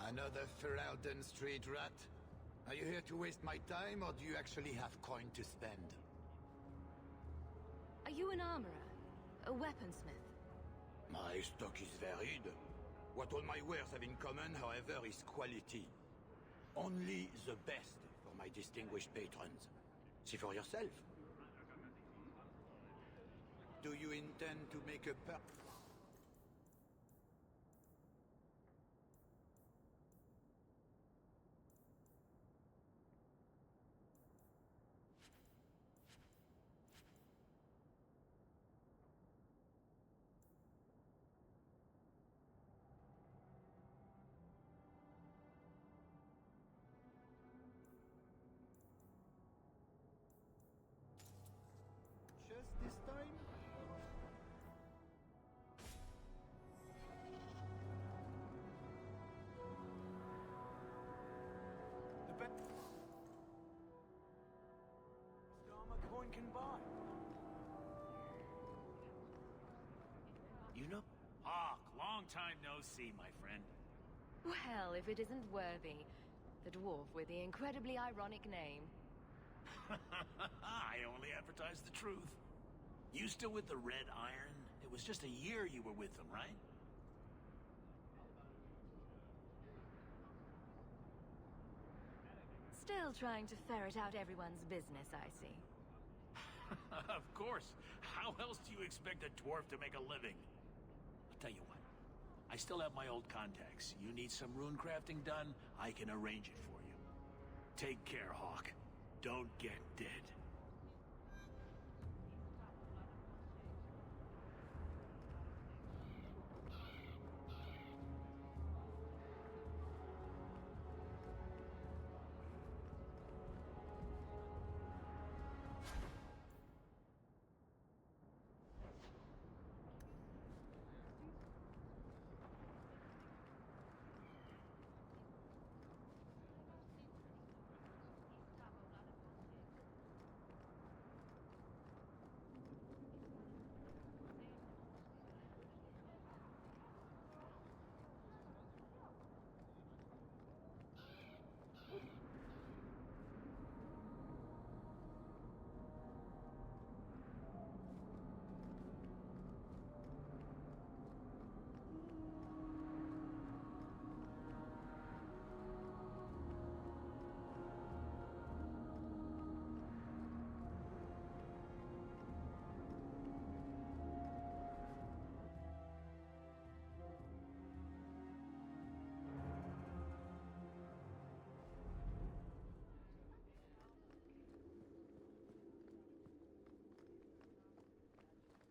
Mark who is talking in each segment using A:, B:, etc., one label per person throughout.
A: Another Ferelden street rat? Are you here to waste my time, or do you actually have coin to spend?
B: Are you an armorer? A weaponsmith?
A: My stock is varied. What all my wares have in common, however, is quality. Only the best for my distinguished patrons. See for yourself. Do you intend to make a Just this time? The best armor coin can buy.
C: You know? Hawk, long time no see, my friend.
B: Well, if it isn't Worthy, the dwarf with the incredibly ironic name.
C: I only advertise the truth. You still with the Red Iron? It was just a year you were with them, right?
B: Still trying to ferret out everyone's business, I see.
C: Of course. How else do you expect a dwarf to make a living? I'll tell you what. I still have my old contacts. You need some rune crafting done, I can arrange it for you. Take care, Hawk. Don't get dead.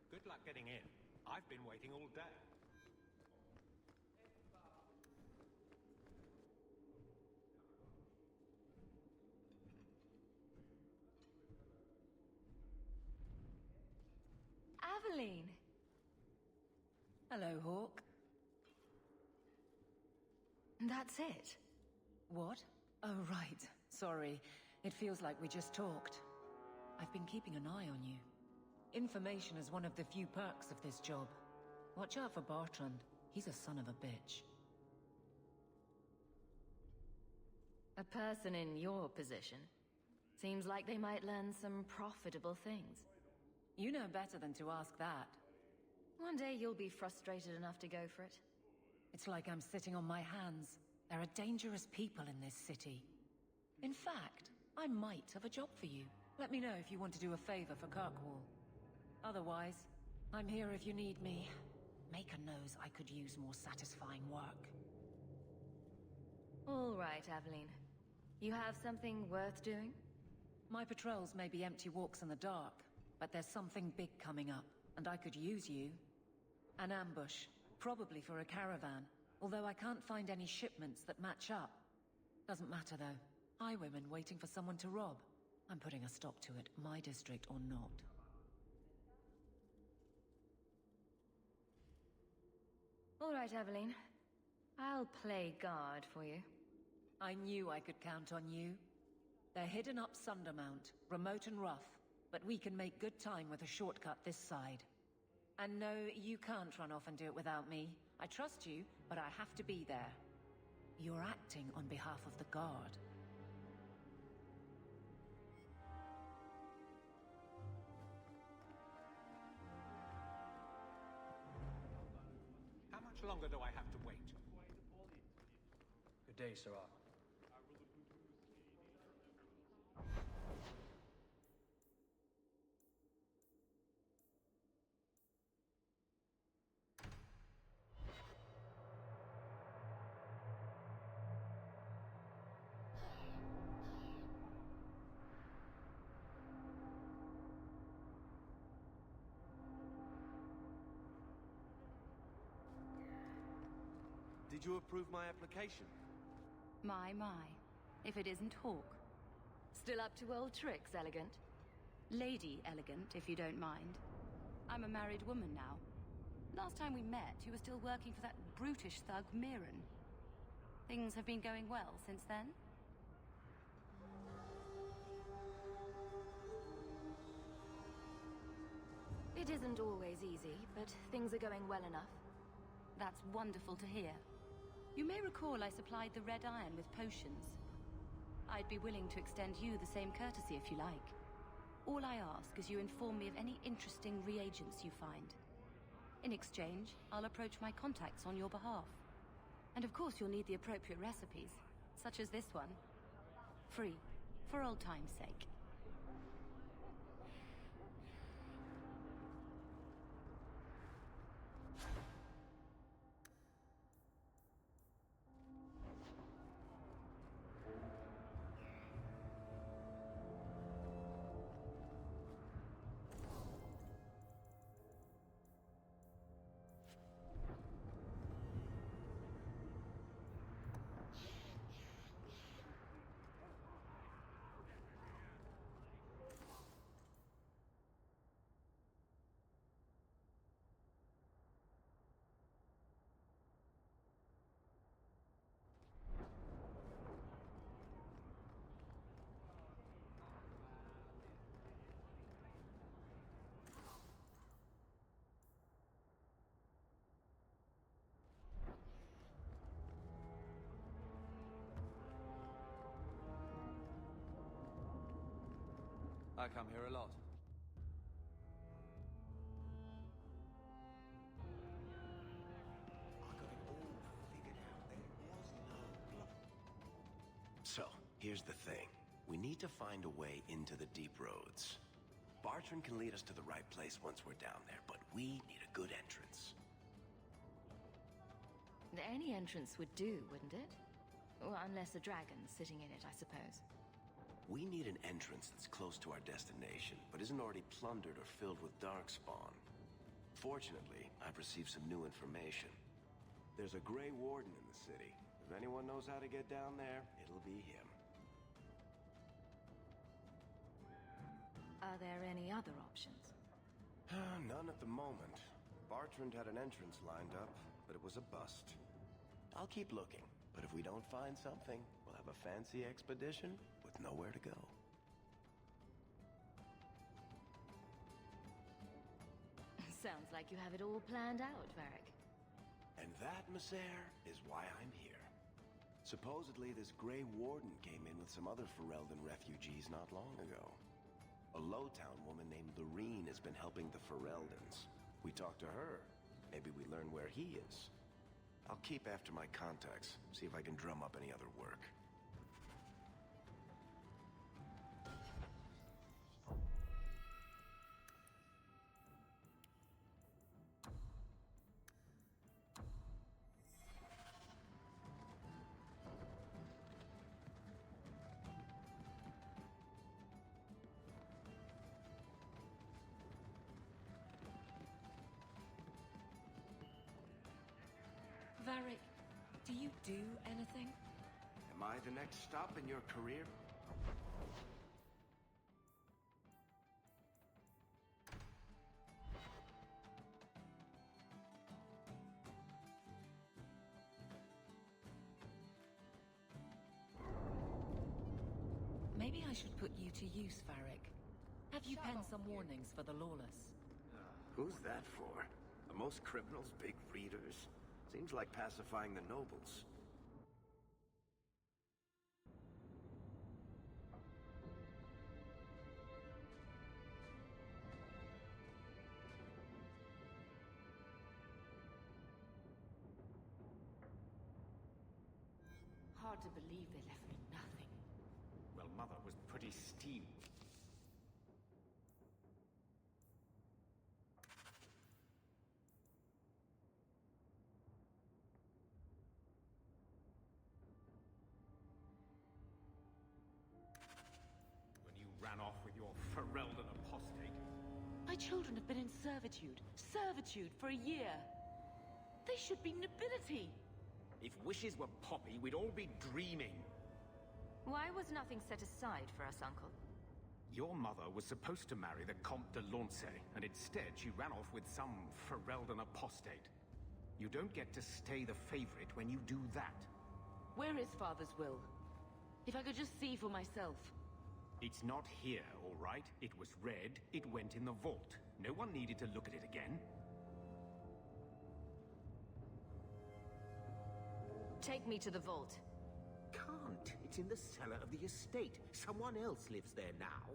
D: Good luck getting in. I've been waiting all day.
B: Aveline!
E: Hello, Hawk.
B: That's it?
E: What? Oh, right. Sorry. It feels like we just talked. I've been keeping an eye on you. Information is one of the few perks of this job. Watch out for Bartrand. He's a son of a bitch.
B: A person in your position. Seems like they might learn some profitable things.
E: You know better than to ask that.
B: One day you'll be frustrated enough to go for it.
E: It's like I'm sitting on my hands. There are dangerous people in this city. In fact, I might have a job for you. Let me know if you want to do a favor for Kirkwall. Otherwise, I'm here if you need me. Maker knows I could use more satisfying work.
B: All right, Aveline. You have something worth doing?
E: My patrols may be empty walks in the dark, but there's something big coming up, and I could use you. An ambush, probably for a caravan, although I can't find any shipments that match up. Doesn't matter though. Highwaymen waiting for someone to rob. I'm putting a stop to it, my district or not.
B: All right, Aveline. I'll play guard for you.
E: I knew I could count on you. They're hidden up Sundermount, remote and rough, but we can make good time with a shortcut this side. And no, you can't run off and do it without me. I trust you, but I have to be there. You're acting on behalf of the Guard.
D: How much longer do I have to wait?
F: Good day, Sirach.
G: Did you approve my application?
H: My. If it isn't Hawk.
B: Still up to old tricks, Elegant?
H: Lady Elegant, if you don't mind. I'm a married woman now. Last time we met, you were still working for that brutish thug, Mirren. Things have been going well since then?
B: It isn't always easy, but things are going well enough.
H: That's wonderful to hear. You may recall I supplied the Red Iron with potions. I'd be willing to extend you the same courtesy if you like. All I ask is you inform me of any interesting reagents you find. In exchange, I'll approach my contacts on your behalf. And of course you'll need the appropriate recipes, such as this one. Free, for old time's sake.
G: I come here a lot.
I: So, here's the thing. We need to find a way into the Deep Roads. Bartrand can lead us to the right place once we're down there, but we need a good entrance.
B: Any entrance would do, wouldn't it? Well, unless a dragon's sitting in it, I suppose.
I: We need an entrance that's close to our destination, but isn't already plundered or filled with darkspawn. Fortunately, I've received some new information. There's a Grey Warden in the city. If anyone knows how to get down there, it'll be him.
B: Are there any other options?
I: None at the moment. Bartrand had an entrance lined up, but it was a bust. I'll keep looking, but if we don't find something, we'll have a fancy expedition with nowhere to go.
B: Sounds like you have it all planned out, Varric.
I: And that, Masair, is why I'm here. Supposedly, this Grey Warden came in with some other Ferelden refugees not long ago. A Lowtown woman named Lorene has been helping the Fereldans. We talked to her. Maybe we learn where he is. I'll keep after my contacts, see if I can drum up any other work.
E: Varric, do you do anything?
I: Am I the next stop in your career?
E: Maybe I should put you to use, Varric. Have you penned some warnings for the lawless?
I: Who's that for? Are most criminals big readers? Seems like pacifying the nobles.
F: hard to believe they left me nothing.
D: Well, Mother was pretty steamed. When you ran off with your Ferelden apostate.
F: My children have been in servitude. Servitude for a year. They should be nobility.
D: If wishes were poppy, we'd all be dreaming.
B: Why was nothing set aside for us, Uncle?
D: Your mother was supposed to marry the Comte de Launcey, and instead she ran off with some Ferelden apostate. You don't get to stay the favorite when you do that.
F: Where is Father's will? If I could just see for myself.
D: It's not here, all right? It was read, it went in the vault. No one needed to look at it again.
B: Take me to the vault.
J: Can't. It's in the cellar of the estate. Someone else lives there now.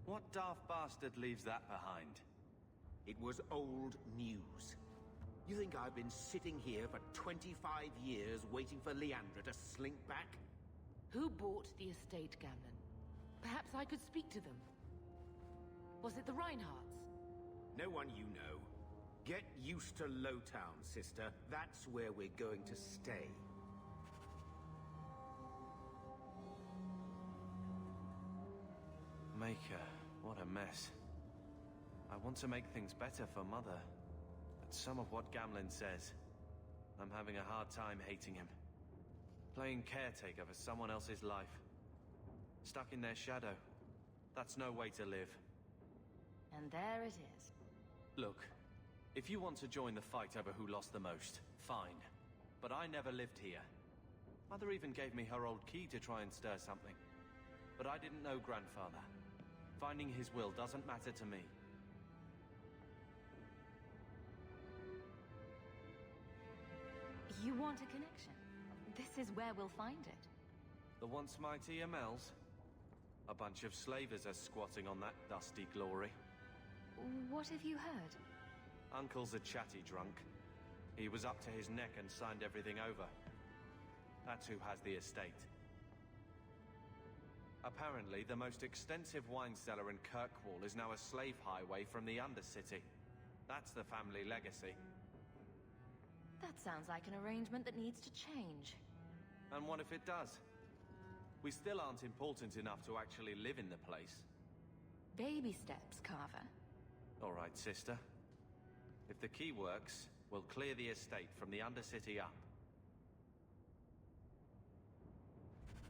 G: What daft bastard leaves that behind?
J: It was old news. You think I've been sitting here for 25 years waiting for Leandra to slink back?
F: Who bought the estate, Gamlen? Perhaps I could speak to them. Was it the Reinhardts?
J: No one you know. Get used to Lowtown, sister. That's where we're going to stay.
G: Maker, what a mess. I want to make things better for Mother, but some of what Gamlen says, I'm having a hard time hating him. Playing caretaker for someone else's life. Stuck in their shadow. That's no way to live.
B: And there it is.
G: Look, if you want to join the fight over who lost the most, fine. But I never lived here. Mother even gave me her old key to try and stir something. But I didn't know Grandfather. Finding his will doesn't matter to me.
B: You want a connection? This is where we'll find it.
G: The once mighty Amels? A bunch of slavers are squatting on that dusty glory.
B: What have you heard?
G: Uncle's a chatty drunk. He was up to his neck and signed everything over. That's who has the estate. Apparently, the most extensive wine cellar in Kirkwall is now a slave highway from the Undercity. That's the family legacy.
B: That sounds like an arrangement that needs to change.
G: And what if it does? We still aren't important enough to actually live in the place.
B: Baby steps, Carver.
G: All right, sister. If the key works, we'll clear the estate from the Undercity up.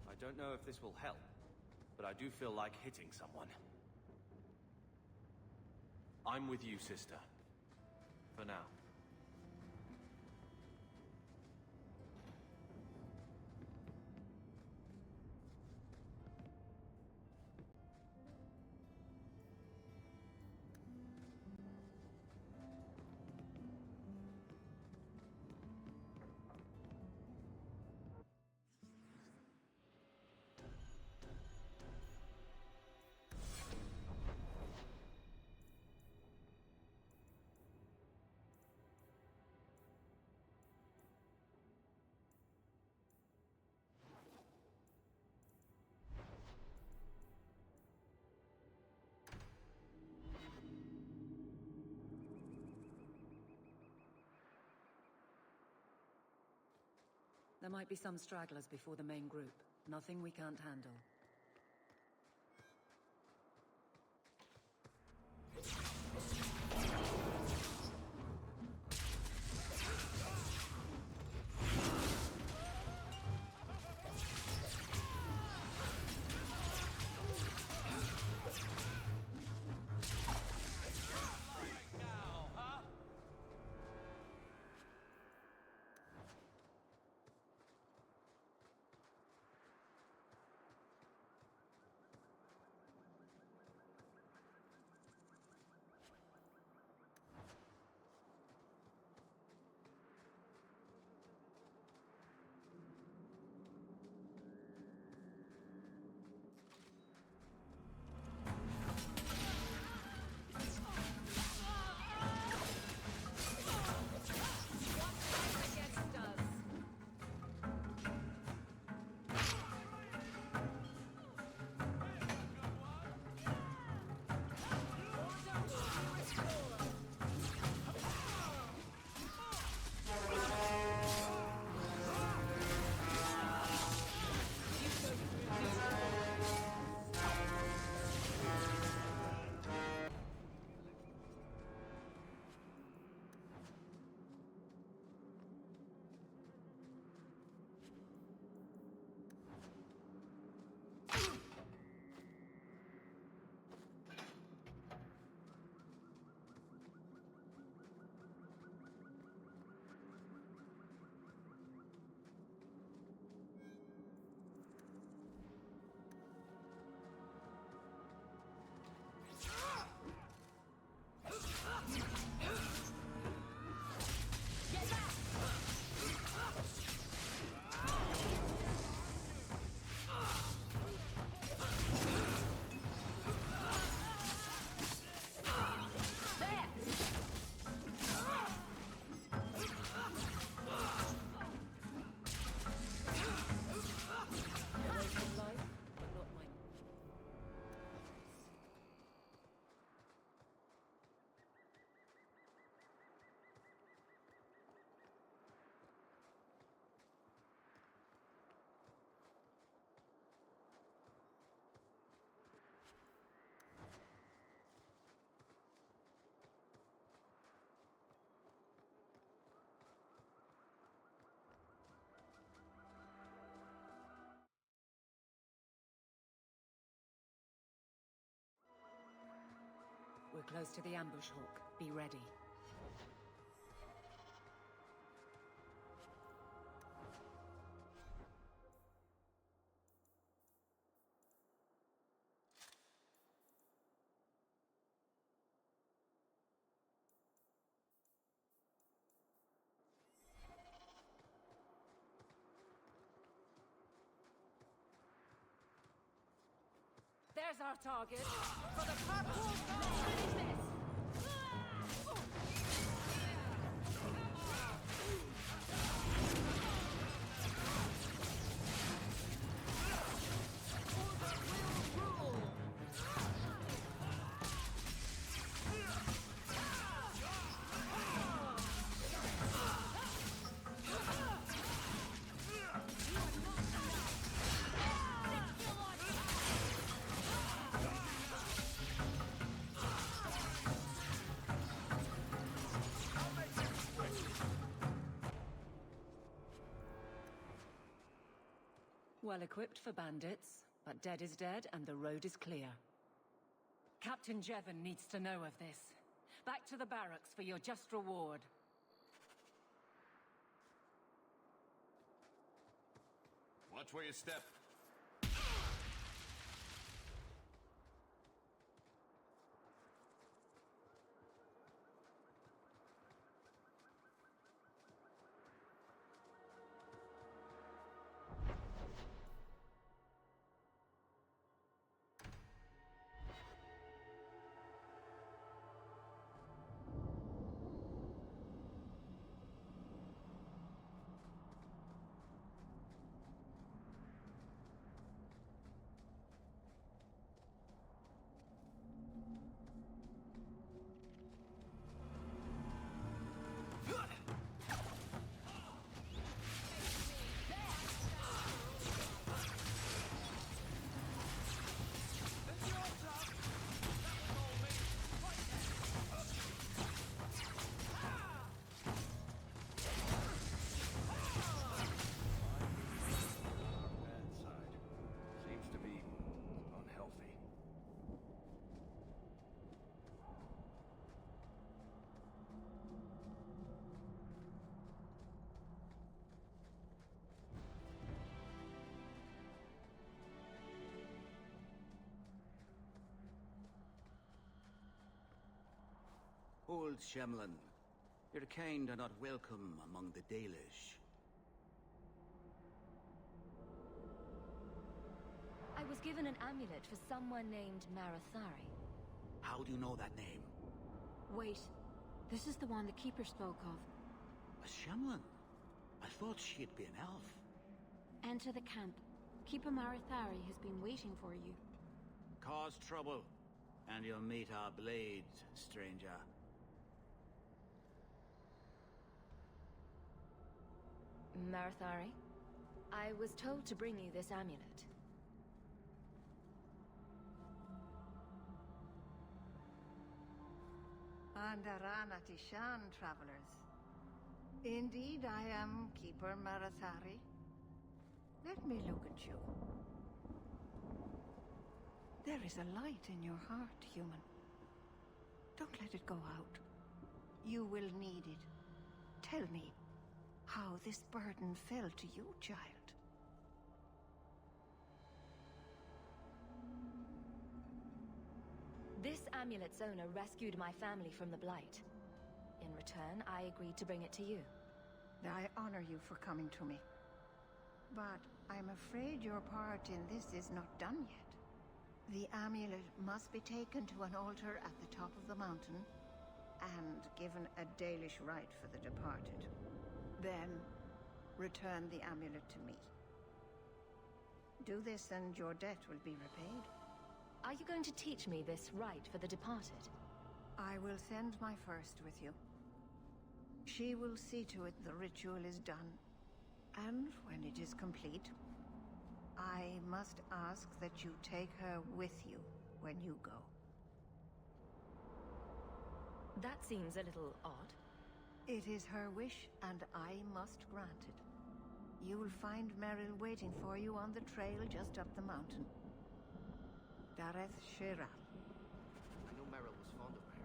G: I don't know if this will help, but I do feel like hitting someone. I'm with you, sister. For now.
E: There might be some stragglers before the main group. Nothing we can't handle. We're close to the ambush, Hawk. Be ready. There's our target. For the purple finish this! Well equipped for bandits, but dead is dead and the road is clear. Captain Jevon needs to know of this. Back to the barracks for your just reward.
K: Watch where you step.
L: Old Shemlin, your kind are not welcome among the Dalish.
B: I was given an amulet for someone named Marathari.
L: How do you know that name?
M: Wait, this is the one the Keeper spoke of.
L: A Shemlin? I thought she'd be an elf.
M: Enter the camp. Keeper Marathari has been waiting for you.
L: Cause trouble, and you'll meet our blades, stranger.
B: Marathari, I was told to bring you this amulet.
N: Andarana Tishan, travelers. Indeed, I am Keeper Marathari. Let me look at you. There is a light in your heart, human. Don't let it go out. You will need it. Tell me how this burden fell to you, child.
B: This amulet's owner rescued my family from the Blight. In return, I agreed to bring it to you.
N: I honor you for coming to me. But I'm afraid your part in this is not done yet. The amulet must be taken to an altar at the top of the mountain and given a Dalish rite for the departed. Then, return the amulet to me. Do this and your debt will be repaid.
B: Are you going to teach me this rite for the departed?
N: I will send my first with you. She will see to it the ritual is done. And when it is complete, I must ask that you take her with you when you go.
B: That seems a little odd.
N: It is her wish, and I must grant it. You'll find Merrill waiting for you on the trail just up the mountain. Dareth Shiral.
O: I know Merrill was fond of her.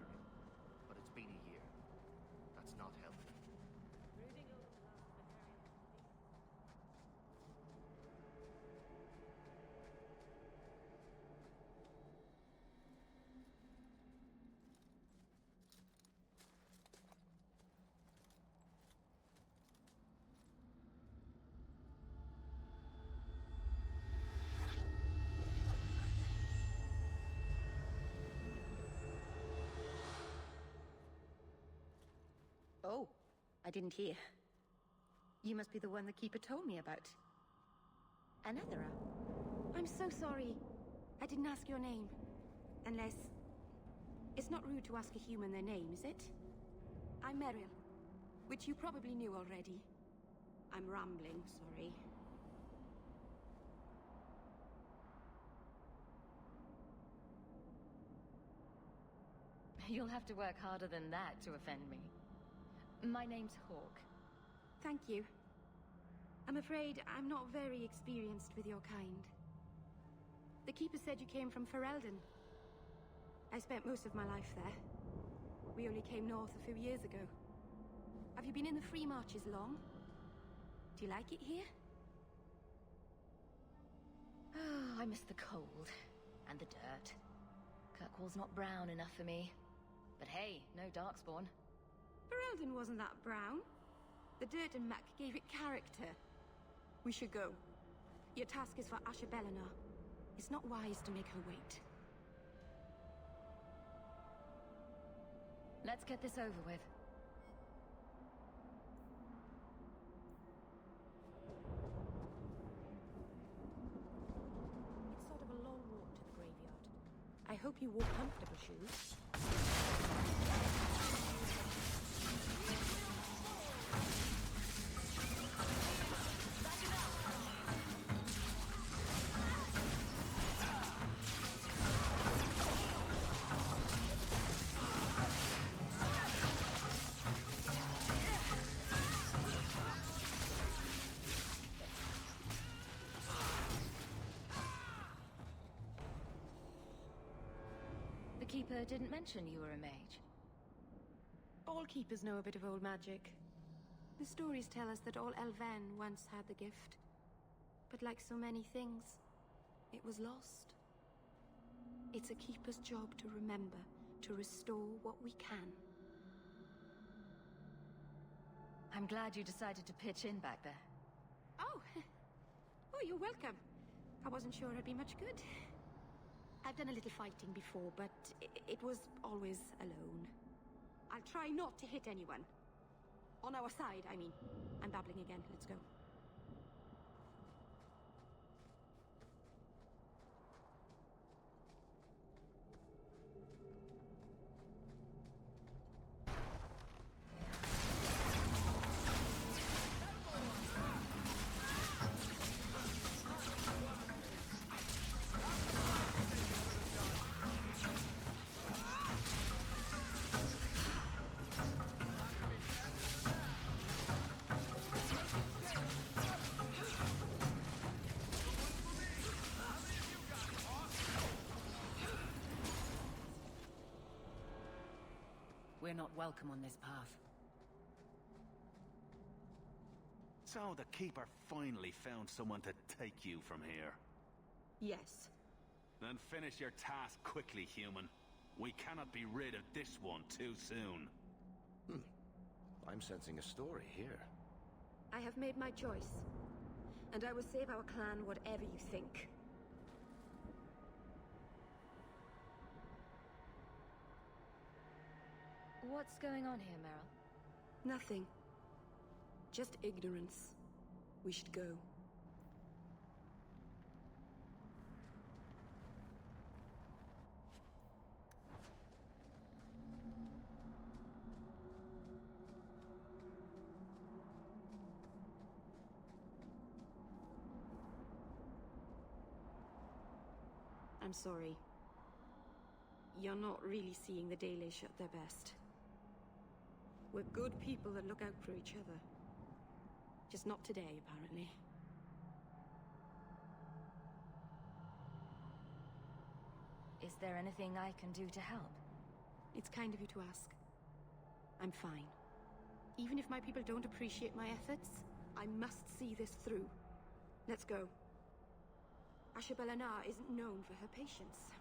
O: Oh, I didn't hear. You must be the one the Keeper told me about. Anethera.
P: I'm so sorry. I didn't ask your name. Unless... It's not rude to ask a human their name, is it? I'm Meryl, which you probably knew already. I'm rambling, sorry.
B: You'll have to work harder than that to offend me. My name's Hawke.
P: Thank you. I'm afraid I'm not very experienced with your kind. The Keeper said you came from Ferelden. I spent most of my life there. We only came north a few years ago. Have you been in the Free Marches long? Do you like it here?
B: Oh, I miss the cold. And the dirt. Kirkwall's not brown enough for me. But hey, no Darkspawn.
P: Ferelden wasn't that brown. The dirt and muck gave it character. We should go. Your task is for Asher Bellinar. It's not wise to make her wait.
B: Let's get this over with.
P: It's sort of a long walk to the graveyard. I hope you wore comfortable shoes.
B: The Keeper didn't mention you were a mage.
P: All Keepers know a bit of old magic. The stories tell us that all Elven once had the gift. But like so many things, it was lost. It's a Keeper's job to remember, to restore what we can.
B: I'm glad you decided to pitch in back there.
P: Oh! Oh, you're welcome. I wasn't sure I'd be much good. I've done a little fighting before, but it was always alone. I'll try not to hit anyone. On our side, I mean. I'm babbling again. Let's go.
E: We're not welcome on this path.
C: So the Keeper finally found someone to take you from here.
P: Yes.
C: Then finish your task quickly, human. We cannot be rid of this one too soon.
I: I'm sensing a story here.
P: I have made my choice. And I will save our clan whatever you think.
B: What's going on here, Meryl?
P: Nothing. Just ignorance. We should go. I'm sorry. You're not really seeing the Dalish at their best. We're good people that look out for each other. Just not today, apparently.
B: Is there anything I can do to help?
P: It's kind of you to ask. I'm fine. Even if my people don't appreciate my efforts, I must see this through. Let's go. Asher Bellinar isn't known for her patience.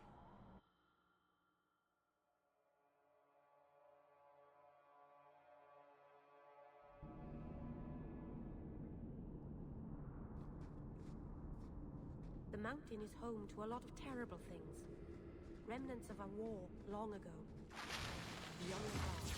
Q: The mountain is home to a lot of terrible things. Remnants of a war long ago. Beyond the gods.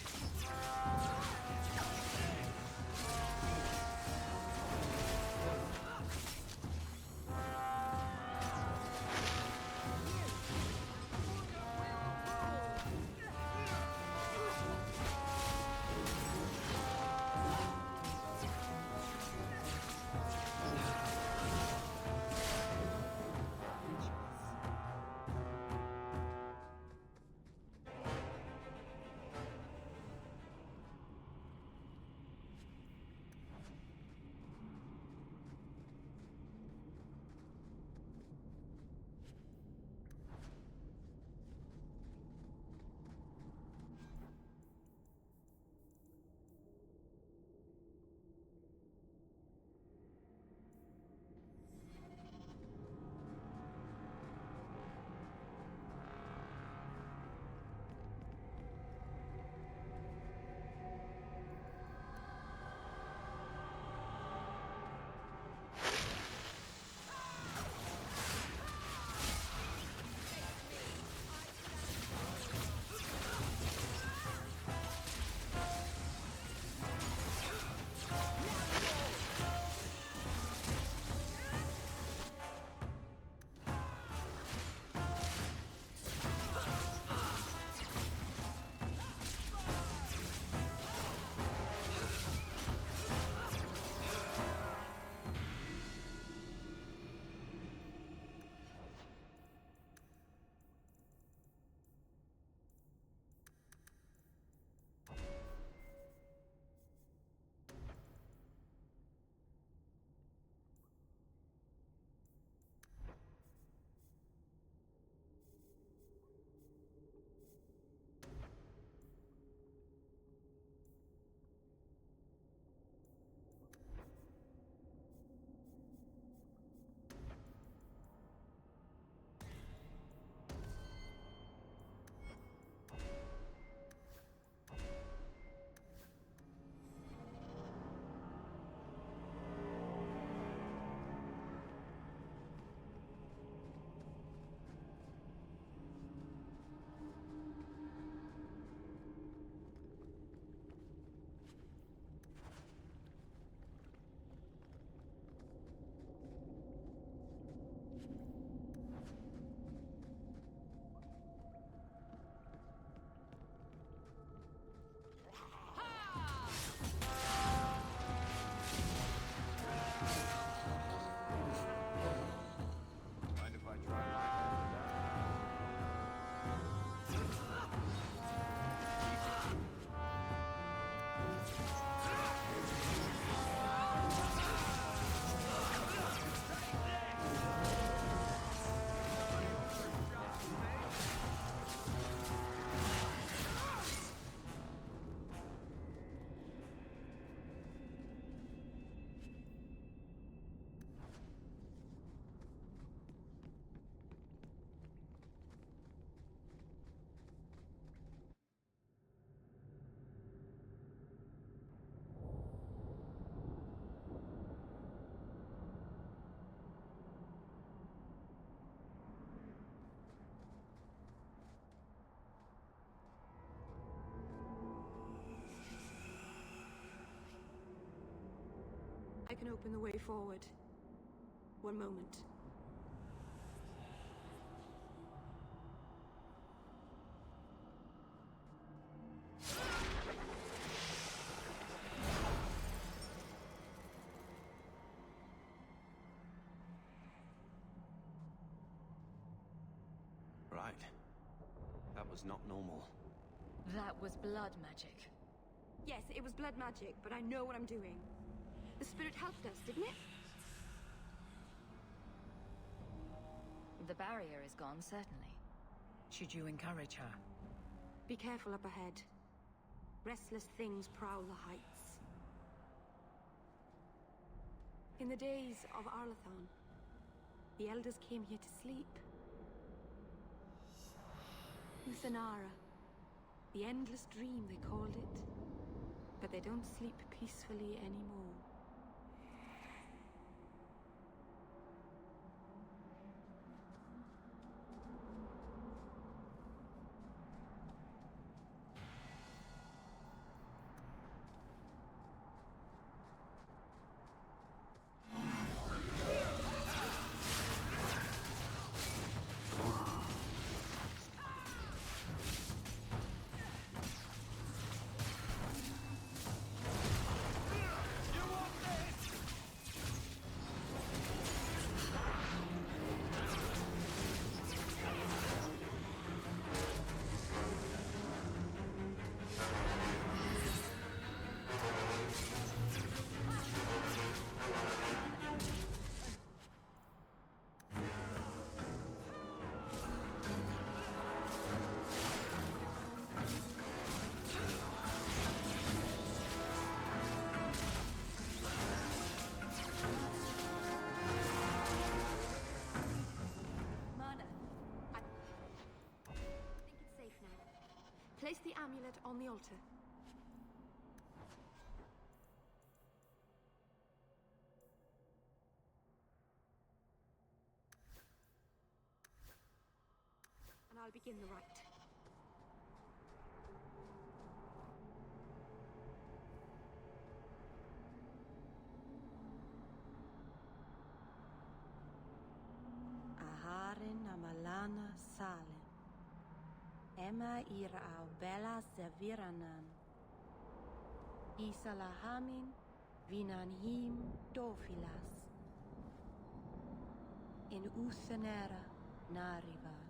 P: can open the way forward. One moment.
G: Right. That was not normal.
B: That was blood magic.
P: Yes, it was blood magic, but I know what I'm doing. The spirit helped us, didn't it?
B: The barrier is gone, certainly.
E: Should you encourage her?
P: Be careful up ahead. Restless things prowl the heights. In the days of Arlathan, the elders came here to sleep. Uthanara. The endless dream, they called it. But they don't sleep peacefully anymore. Place the amulet on the altar. And I'll begin the rite.
Q: Aharin amalana sale. Emma ira au bella seviranan. Isalahamin vinanhim dofilas. In Uthanera narivas.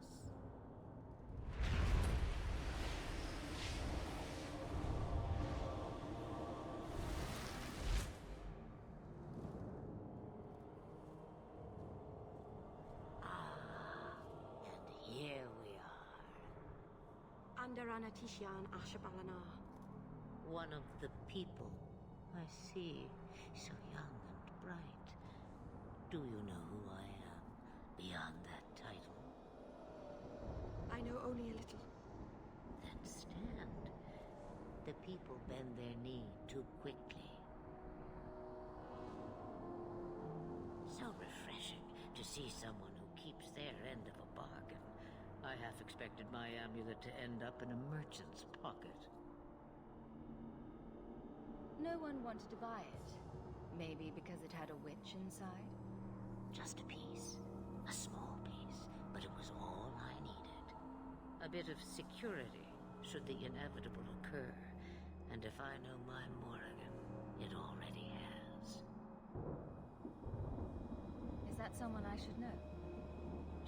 P: Under Anatishan Ashabalana.
R: One of the people. I see. So young and bright. Do you know who I am, beyond that title?
P: I know only a little.
R: Then stand. The people bend their knee too quickly. So refreshing to see someone who keeps their end of a bargain. I half expected my amulet to end up in a merchant's pocket.
B: No one wanted to buy it. Maybe because it had a witch inside?
R: Just a piece. A small piece. But it was all I needed. A bit of security, should the inevitable occur. And if I know my Morrigan, it already has.
B: Is that someone I should know?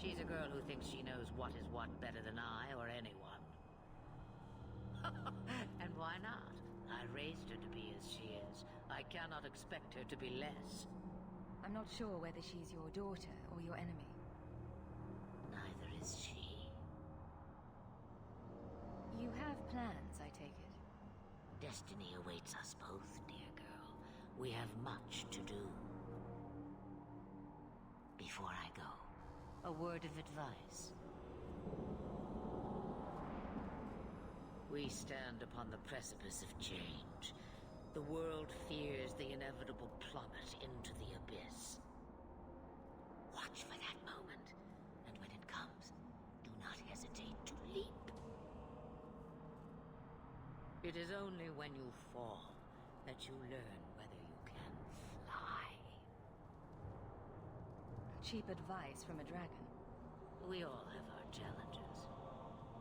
R: She's a girl who thinks she knows what is what better than I or anyone. And why not? I raised her to be as she is. I cannot expect her to be less.
B: I'm not sure whether she's your daughter or your enemy.
R: Neither is she.
B: You have plans, I take it?
R: Destiny awaits us both, dear girl. We have much to do. Before I go, a word of advice. We stand upon the precipice of change. The world fears the inevitable plummet into the abyss. Watch for that moment, and when it comes, do not hesitate to leap. It is only when you fall that you learn whether you can fly.
B: cheap advice from a dragon.
R: We all have our challenges.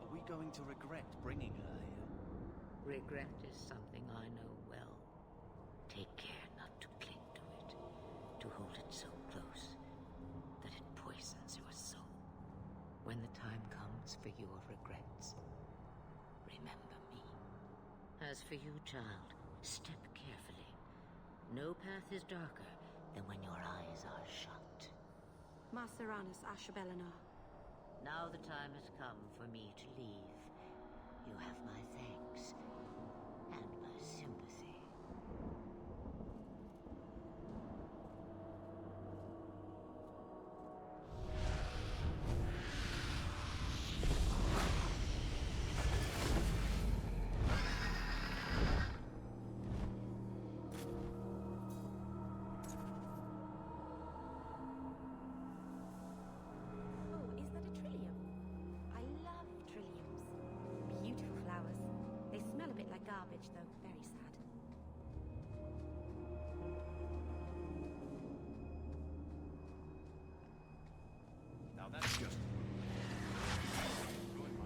G: Are we going to regret bringing her here?
R: Regret is something I know well. Take care not to cling to it, to hold it so close that it poisons your soul. When the time comes for your regrets, remember me. As for you, child, step carefully. No path is darker than when your eyes are shut.
P: Maceranus Ashbelenar.
R: Now the time has come for me to leave. You have my thanks and my sympathy.
P: Oh, is that a trillium? I love trilliums. Beautiful flowers. They smell a bit like garbage, though. Very sad.
K: Now that's just... ruined my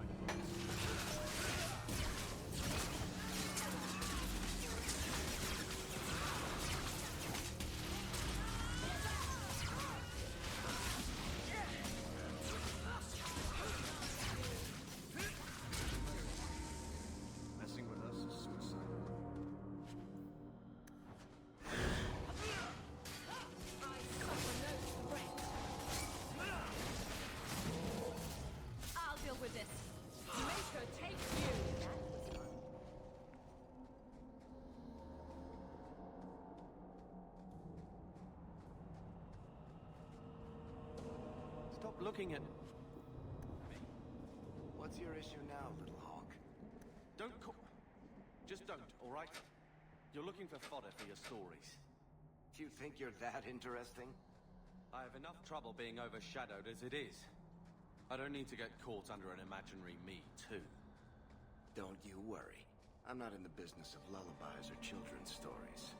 K: Messing with us is suicide.
B: I'll deal with this. Make her take you.
G: Stop looking at me.
I: What's your issue now, little hawk?
G: Don't call... Just don't, all right? You're looking for fodder for your stories.
I: Do you think you're that interesting?
G: I have enough trouble being overshadowed as it is. I don't need to get caught under an imaginary me, too.
I: Don't you worry. I'm not in the business of lullabies or children's stories.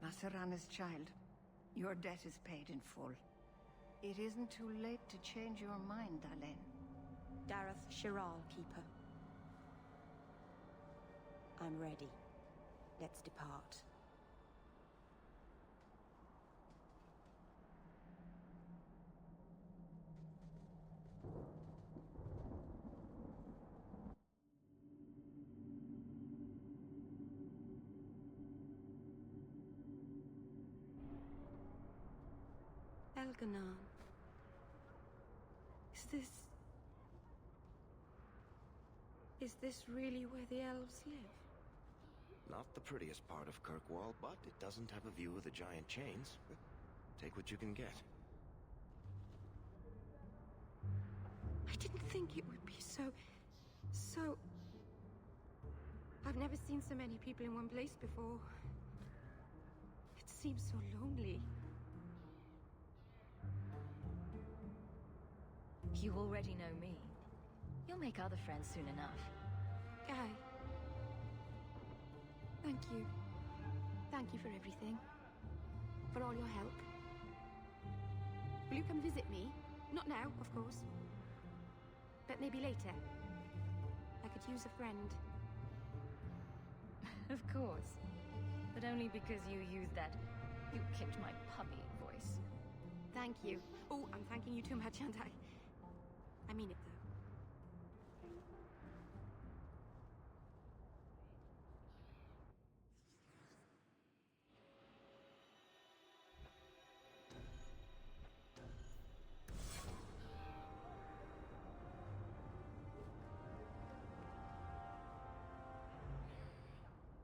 N: Maceranus, child, your debt is paid in full. It isn't too late to change your mind, Dalen.
Q: Dareth Shiral, Keeper. I'm ready. Let's depart.
P: Elganon. Is this really where the elves live?
I: Not the prettiest part of Kirkwall, but it doesn't have a view of the giant chains. Take what you can get.
P: I didn't think it would be so... I've never seen so many people in one place before. It seems so lonely.
B: You already know me. You'll make other friends soon enough.
P: Guy. Thank you. Thank you for everything. For all your help. Will you come visit me? Not now, of course. But maybe later. I could use a friend.
B: Of course. But only because you used that "you kicked my puppy" voice.
P: Thank you. Oh, I'm thanking you too much, aren't I? I mean it, though.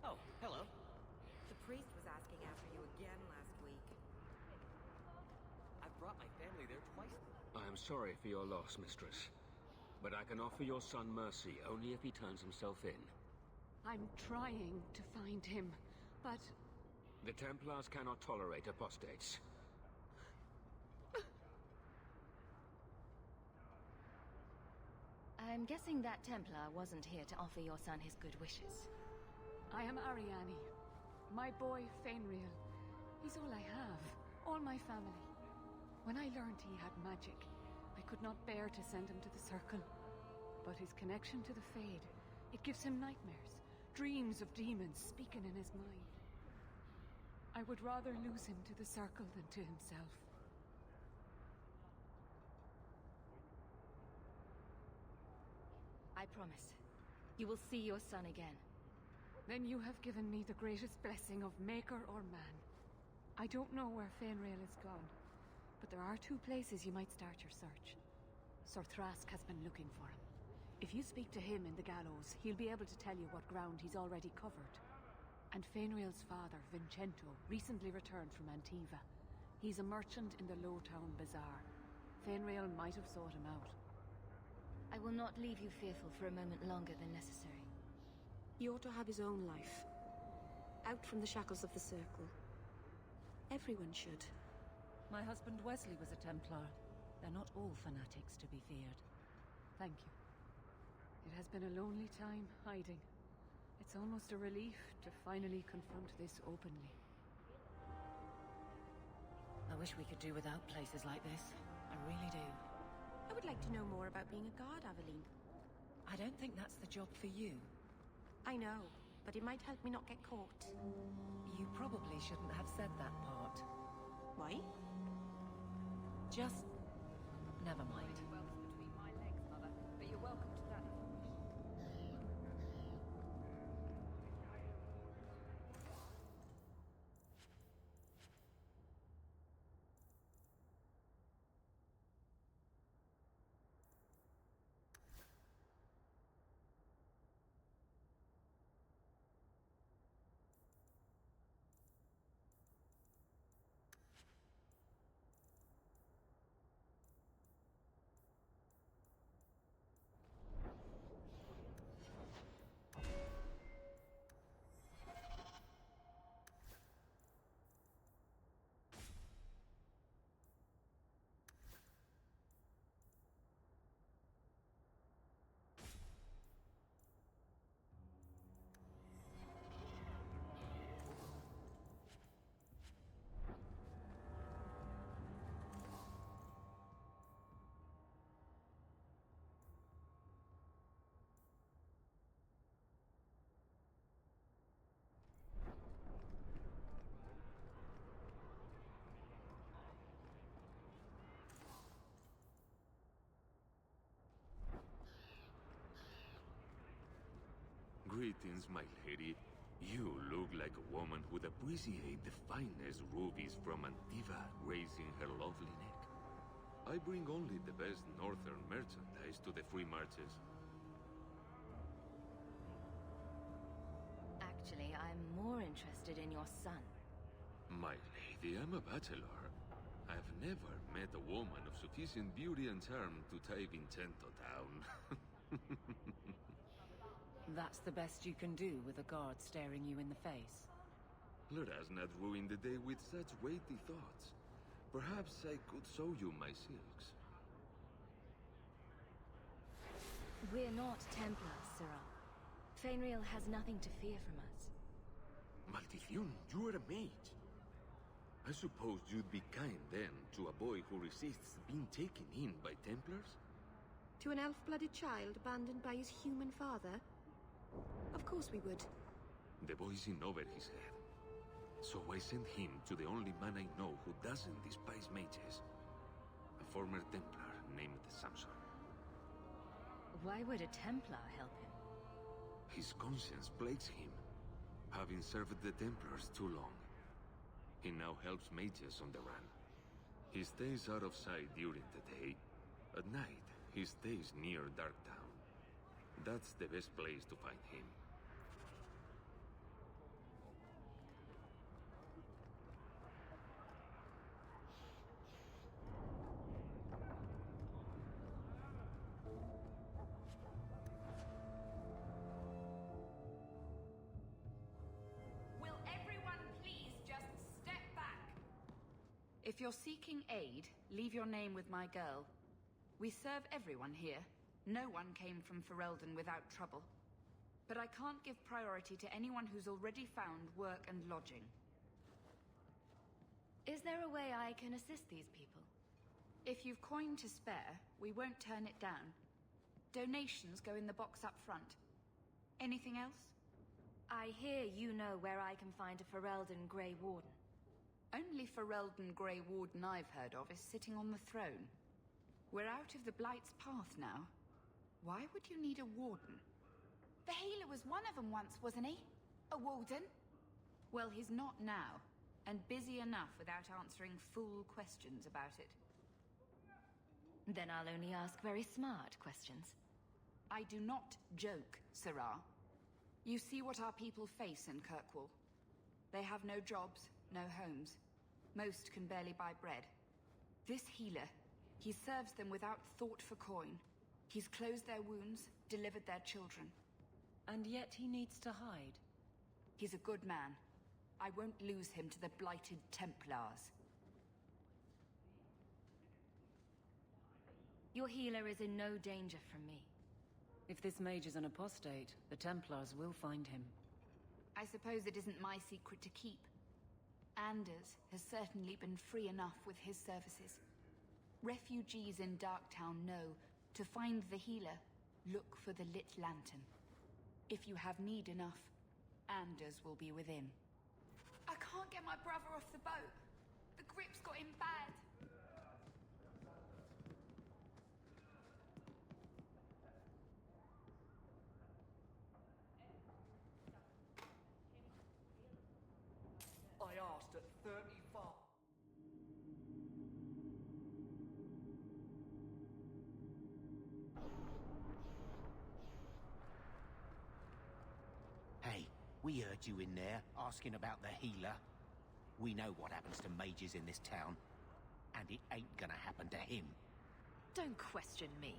S: Oh, hello. The priest was asking after you again last week. I've brought my family there twice.
T: I am sorry for your loss, mistress. But I can offer your son mercy only if he turns himself in.
F: I'm trying to find him, but...
T: The Templars cannot tolerate apostates.
B: I'm guessing that Templar wasn't here to offer your son his good wishes.
F: I am Ariane. My boy, Fainriel. He's all I have. All my family. When I learned he had magic, I could not bear to send him to the Circle. But his connection to the Fade, it gives him nightmares. Dreams of demons speaking in his mind. I would rather lose him to the Circle than to himself.
B: I promise. You will see your son again.
F: Then you have given me the greatest blessing of maker or man. I don't know where Fainriel is gone, but there are two places you might start your search. Sir Thrask has been looking for him. If you speak to him in the gallows, he'll be able to tell you what ground he's already covered. And Fainriel's father, Vincento, recently returned from Antiva. He's a merchant in the Lowtown Bazaar. Fainriel might have sought him out.
B: I will not leave you fearful for a moment longer than necessary.
P: He ought to have his own life. Out from the shackles of the Circle. Everyone should.
E: My husband Wesley was a Templar. They're not all fanatics to be feared.
F: Thank you. It has been a lonely time hiding. It's almost a relief to finally confront this openly.
E: I wish we could do without places like this. I really do.
P: I would like to know more about being a guard, Aveline.
E: I don't think that's the job for you.
P: I know, but it might help me not get caught.
E: You probably shouldn't have said that part.
P: Why?
E: Just... never mind.
F: Between my legs, Mother, but you're welcome to that.
U: Greetings, my lady. You look like a woman who'd appreciate the finest rubies from Antiva raising her lovely neck. I bring only the best northern merchandise to the free marches.
B: Actually, I'm more interested in your son.
U: My lady, I'm a bachelor. I've never met a woman of sufficient beauty and charm to tie Vincento down.
E: That's the best you can do with a guard staring you in the face.
U: Let us not ruin the day with such weighty thoughts. Perhaps I could show you my silks.
B: We're not Templars, Sirrah. Fainriel has nothing to fear from us.
U: Maldición, you are a mage. I suppose you'd be kind then to a boy who resists being taken in by Templars?
P: To an elf-blooded child abandoned by his human father? Of course we would.
U: The boy's in over his head. So I sent him to the only man I know who doesn't despise mages. A former Templar named Samson.
B: Why would a Templar help him?
U: His conscience plagues him, having served the Templars too long. He now helps mages on the run. He stays out of sight during the day. At night, he stays near Darktown. That's the best place to find him.
A: If you're seeking aid, leave your name with my girl. We serve everyone here. No one came from Ferelden without trouble. But I can't give priority to anyone who's already found work and lodging.
B: Is there a way I can assist these people?
A: If you've coin to spare, we won't turn it down. Donations go in the box up front. Anything else?
B: I hear you know where I can find a Ferelden Grey Warden.
A: Only Ferelden Grey Warden I've heard of is sitting on the throne. We're out of the Blight's path now. Why would you need a warden?
F: The healer was one of them once, wasn't he? A warden?
A: Well, he's not now, and busy enough without answering fool questions about it.
B: Then I'll only ask very smart questions.
A: I do not joke, Sirrah. You see what our people face in Kirkwall. They have no jobs, no homes. Most can barely buy bread. This healer, he serves them without thought for coin. He's closed their wounds, delivered their children.
E: And yet he needs to hide.
A: He's a good man. I won't lose him to the blighted Templars.
B: Your healer is in no danger from me.
E: If this mage is an apostate, the Templars will find him.
A: I suppose it isn't my secret to keep. Anders has certainly been free enough with his services. Refugees in Darktown know to find the healer, look for the lit lantern. If you have need enough, Anders will be within.
F: I can't get my brother off the boat. The grip's got him bad.
K: I asked at 35.
J: Hey, we heard you in there asking about the healer. We know what happens to mages in this town, and it ain't gonna happen to him.
B: Don't question me.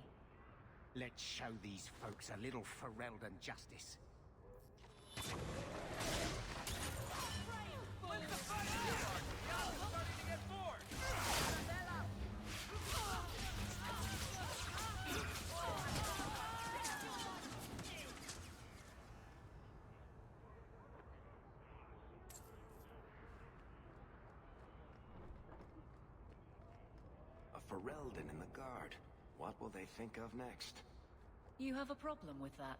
J: Let's show these folks a little Ferelden justice.
I: A Ferelden in the guard. What will they think of next?
E: You have a problem with that?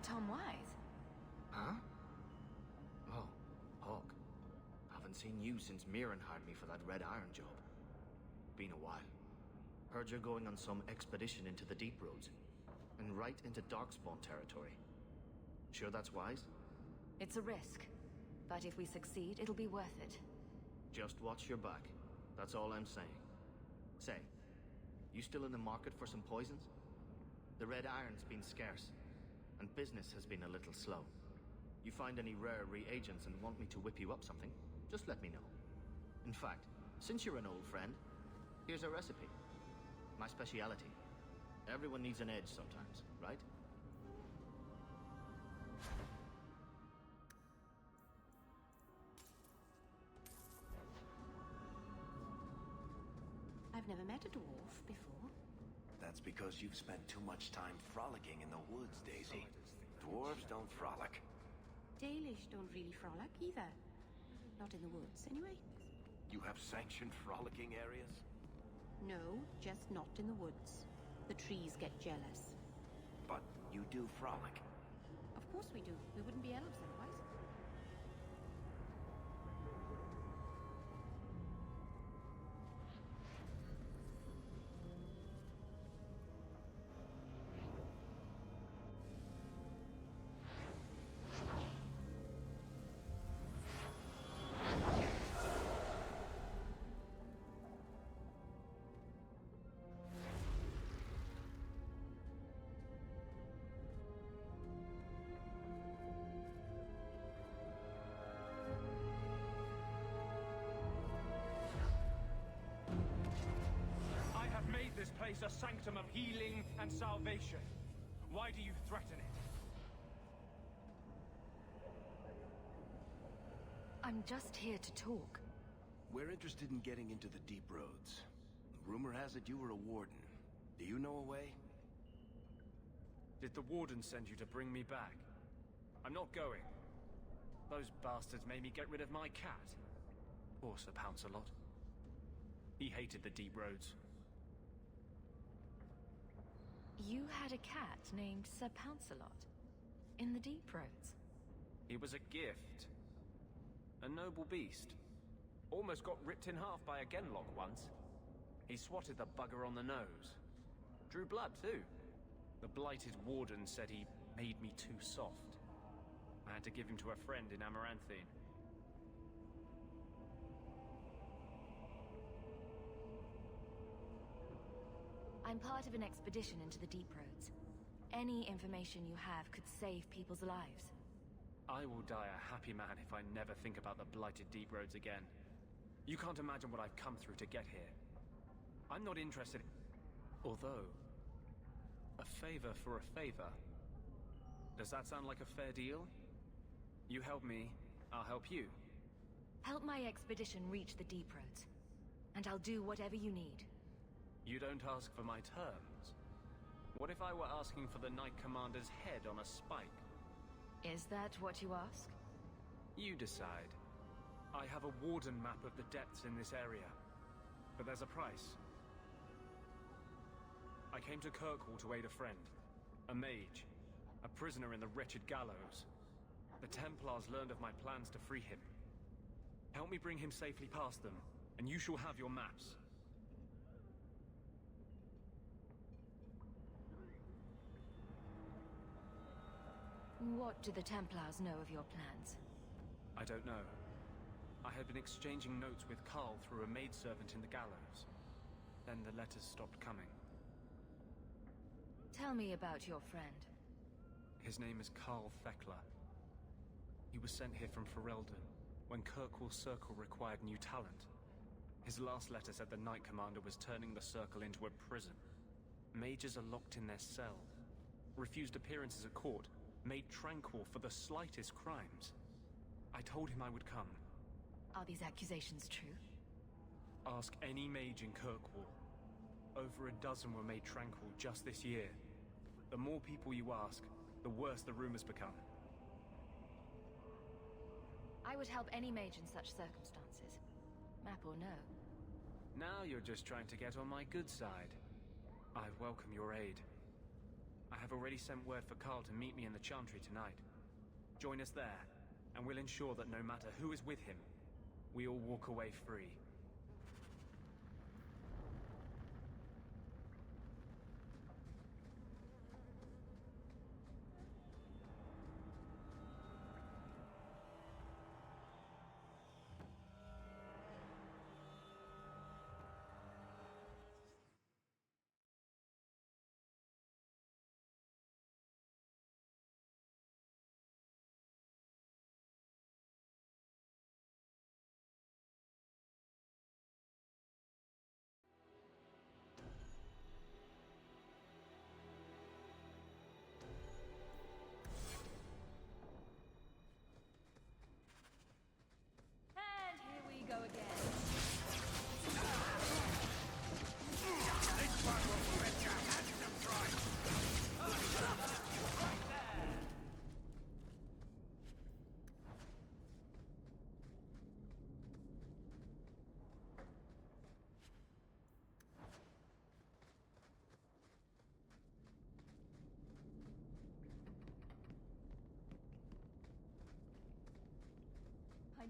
B: Tom Wise?
K: Huh? Oh, Hawk. Haven't seen you since Mirren hired me for that Red Iron job. Been a while. Heard you're going on some expedition into the Deep Roads. And right into Darkspawn territory. Sure that's wise?
B: It's a risk, But if we succeed, it'll be worth it.
K: Just watch your back. That's all I'm saying. Say, you still in the market for some poisons? The red iron's been scarce, and business has been a little slow. You find any rare reagents and want me to whip you up something, just let me know. In fact, since you're an old friend, here's a recipe. My speciality. Everyone needs an edge sometimes, right?
Q: I've never met a dwarf before.
I: That's because you've spent too much time frolicking in the woods, Daisy. Dwarves don't frolic.
Q: Dalish don't really frolic either. Not in the woods, anyway.
I: You have sanctioned frolicking areas?
Q: No, just not in the woods. The trees get jealous.
I: But you do frolic.
Q: Of course we do. We wouldn't be elves otherwise.
H: This place a sanctum of healing and salvation. Why do you threaten it?
B: I'm just here to talk.
I: We're interested in getting into the deep roads. Rumor has it you were a warden. Do you know a way?
H: Did the warden send you to bring me back? I'm not going. Those bastards made me get rid of my cat. Poor Sir Pouncelot. He hated the deep roads.
B: You had a cat named Sir Pouncelot in the Deep Roads.
H: He was a gift. A noble beast. Almost got ripped in half by a Genlock once. He swatted the bugger on the nose. Drew blood, too. The blighted warden said he made me too soft. I had to give him to a friend in Amaranthine.
B: I'm part of an expedition into the Deep Roads. Any information you have could save people's lives.
H: I will die a happy man if I never think about the blighted Deep Roads again. You can't imagine what I've come through to get here. I'm not interested. Although, a favor for a favor. Does that sound like a fair deal? You help me, I'll help you.
B: Help my expedition reach the Deep Roads, and I'll do whatever you need.
H: You don't ask for my terms. What if I were asking for the Knight Commander's head on a spike?
B: Is that what you ask?
H: You decide. I have a warden map of the depths in this area, but there's a price. I came to Kirkwall to aid a friend, a mage, a prisoner in the wretched gallows. The Templars learned of my plans to free him. Help me bring him safely past them, and you shall have your maps.
B: What do the Templars know of your plans?
H: I don't know. I had been exchanging notes with Carl through a maidservant in the gallows. Then the letters stopped coming.
B: Tell me about your friend.
H: His name is Carl Thekla. He was sent here from Ferelden when Kirkwall Circle required new talent. His last letter said the Knight Commander was turning the Circle into a prison. Mages are locked in their cell, refused appearances at court, made tranquil for the slightest crimes. I told him I would come.
B: Are these accusations true?
H: Ask any mage in Kirkwall. Over a dozen were made tranquil just this year. The more people you ask, the worse the rumors become.
B: I would help any mage in such circumstances. Map or no.
H: Now you're just trying to get on my good side. I welcome your aid. I have already sent word for Carl to meet me in the Chantry tonight. Join us there, and we'll ensure that no matter who is with him, we all walk away free.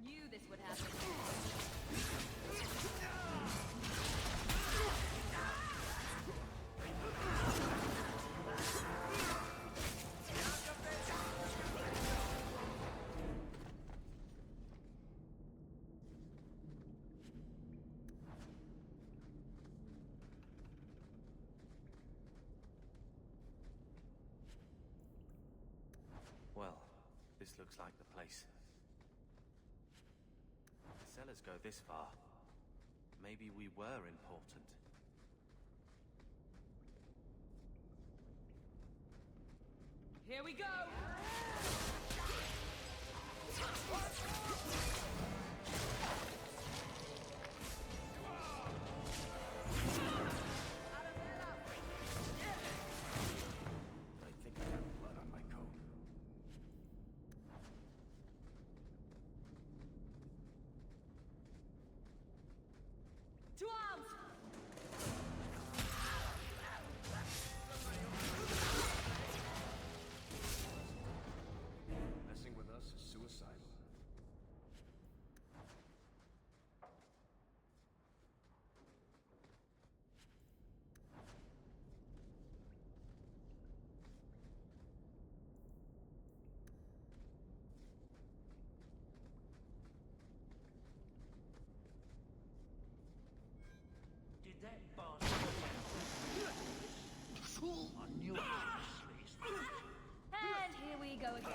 B: knew this would happen.
G: Well, this looks like the place. The cellars go this far. Maybe we were important.
B: Here we go!
G: I think I have blood on my coat.
B: To arms!
H: Messing with us is suicidal.
C: Did that bastard... I knew it was
B: And here we go again.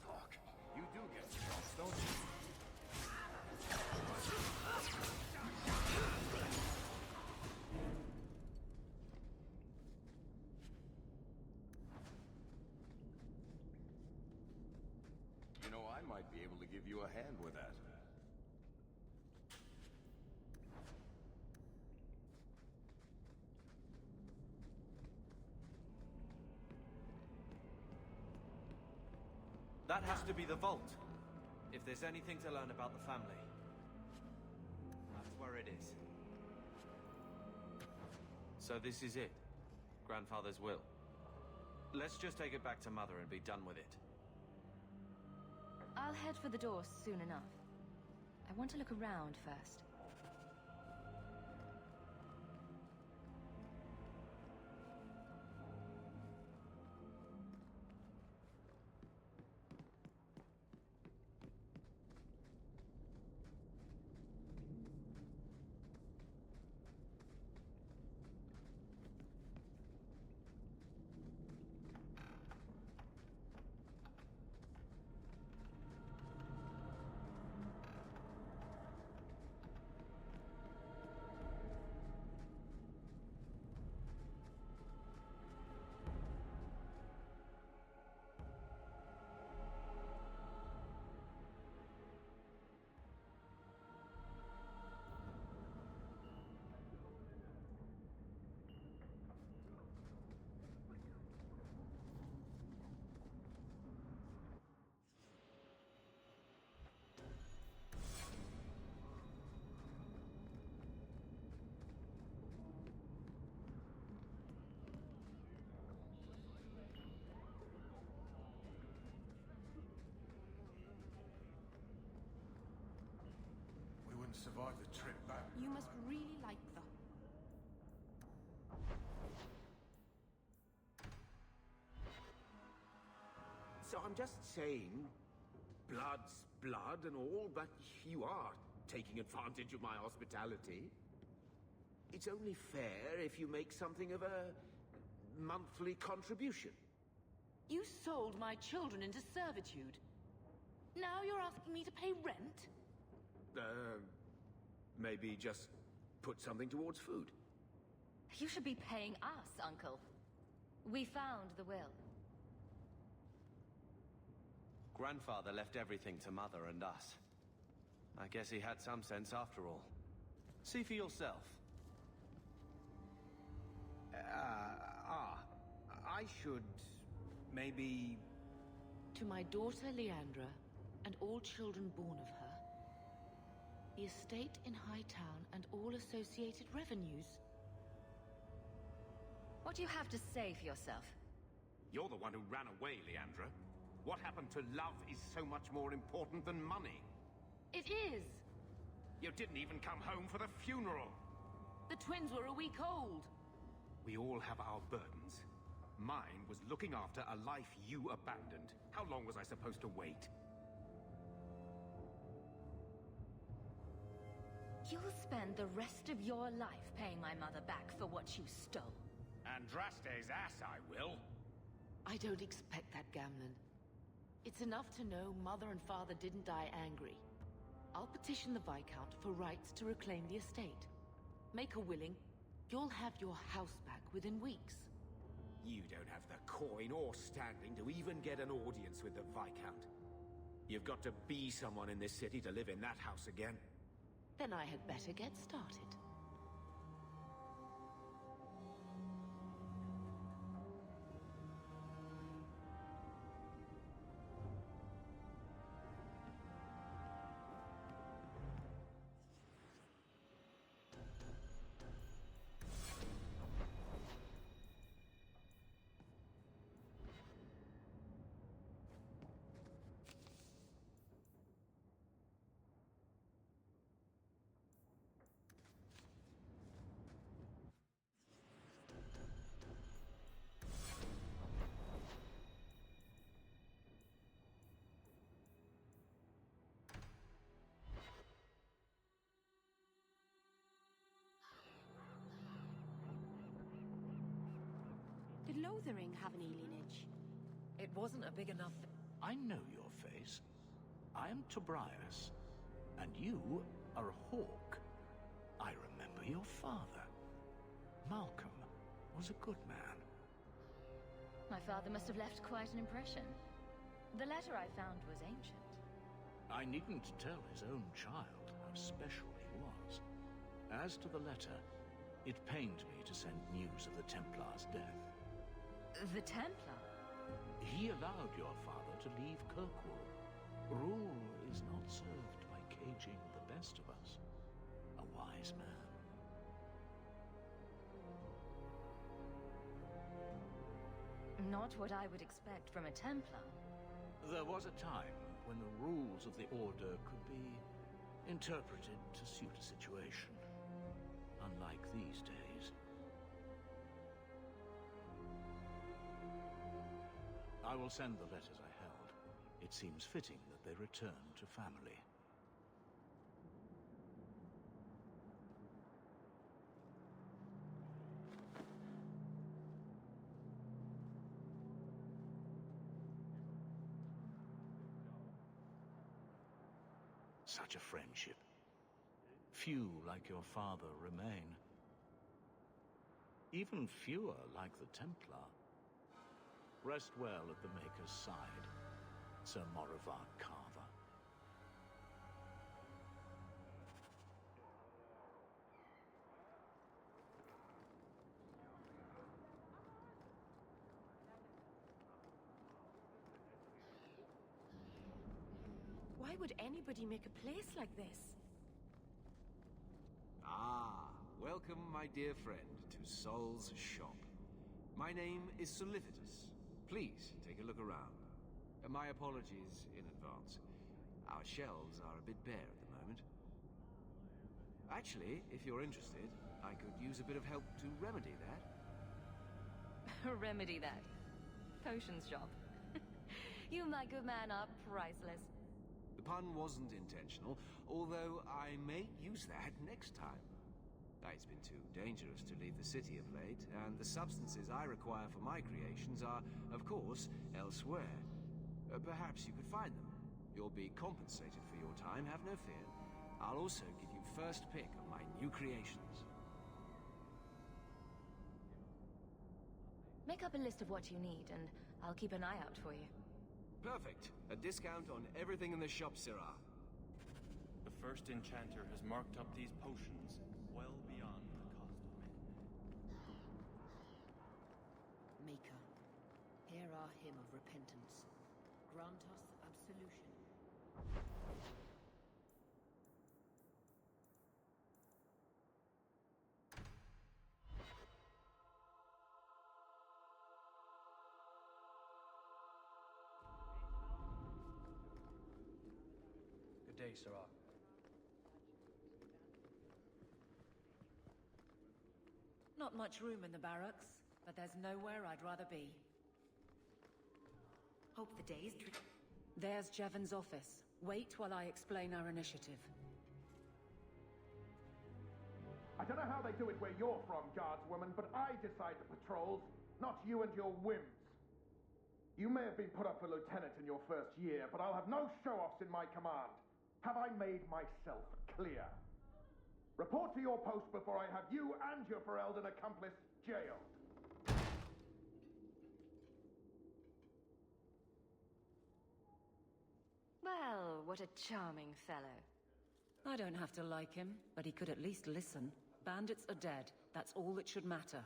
G: Hawk, you do get shots, don't you?
I: You know, I might be able to give you a hand with that.
G: That has to be the vault. If there's anything to learn about the family, that's where it is. So this is it. Grandfather's will. Let's just take it back to Mother and be done with it.
B: I'll head for the door soon enough. I want to look around first.
I: We wouldn't survive the trip back.
Q: You must really like them.
J: So I'm just saying, blood's blood and all, but you are taking advantage of my hospitality. It's only fair if you make something of a monthly contribution.
D: You sold my children into servitude. Now you're asking me to pay rent?
J: Maybe just put something towards food.
B: You should be paying us, Uncle. We found the will.
G: Grandfather left everything to Mother and us. I guess he had some sense after all. See for yourself.
J: I should... maybe...
D: To my daughter Leandra, and all children born of her, the estate in Hightown and all associated revenues.
B: What do you have to say for yourself?
J: You're the one who ran away, Leandra. What happened to love is so much more important than money.
D: It is!
J: You didn't even come home for the funeral.
D: The twins were a week old.
J: We all have our burdens. Mine was looking after a life you abandoned. How long was I supposed to wait?
B: You'll spend the rest of your life paying my mother back for what you stole.
J: Andraste's ass, I will.
D: I don't expect that, Gamlen. It's enough to know Mother and Father didn't die angry. I'll petition the Viscount for rights to reclaim the estate. Make her willing, you'll have your house back within weeks.
J: You don't have the coin or standing to even get an audience with the Viscount. You've got to be someone in this city to live in that house again.
D: Then I had better get started.
Q: Did Lothering have any lineage?
E: It wasn't a big enough...
C: I know your face. I am Tobias, and you are a hawk. I remember your father. Malcolm was a good man.
B: My father must have left quite an impression. The letter I found was ancient.
C: I needn't tell his own child how special he was. As to the letter, it pained me to send news of the Templar's death.
B: The Templar?
C: He allowed your father to leave Kirkwall. Rule is not served by caging the best of us. A wise man.
B: Not what I would expect from a Templar.
C: There was a time when the rules of the Order could be interpreted to suit a situation. Unlike these days. I will send the letters I held. It seems fitting that they return to family. Such a friendship. Few like your father remain. Even fewer like the Templar. Rest well at the Maker's side, Sir Morivar Carver.
Q: Why would anybody make a place like this?
M: Ah, welcome, my dear friend, to Sol's shop. My name is Solivitus. Please, take a look around. My apologies in advance. Our shelves are a bit bare at the moment. Actually, if you're interested, I could use a bit of help to remedy that.
B: Remedy that. Potions shop. You, my good man, are priceless.
M: The pun wasn't intentional, although I may use that next time. It's been too dangerous to leave the city of late, and the substances I require for my creations are, of course, elsewhere. Perhaps you could find them. You'll be compensated for your time, have no fear. I'll also give you first pick of my new creations.
B: Make up a list of what you need, and I'll keep an eye out for you.
M: Perfect. A discount on everything in the shop, Syrah.
V: The first enchanter has marked up these potions well beyond the cost of men.
R: Maker, hear our hymn of repentance. Grant us absolution.
L: day, Sarah.
E: Not much room in the barracks, but there's nowhere I'd rather be.
O: Hope the day's...
E: There's Jevon's office. Wait while I explain our initiative.
W: I don't know how they do it where you're from, guardswoman, but I decide the patrols, not you and your whims. You may have been put up for lieutenant in your first year, but I'll have no show-offs in my command. Have I made myself clear? Report to your post before I have you and your Ferelden accomplice jailed.
B: Well, what a charming fellow.
E: I don't have to like him, but he could at least listen. Bandits are dead. That's all that should matter.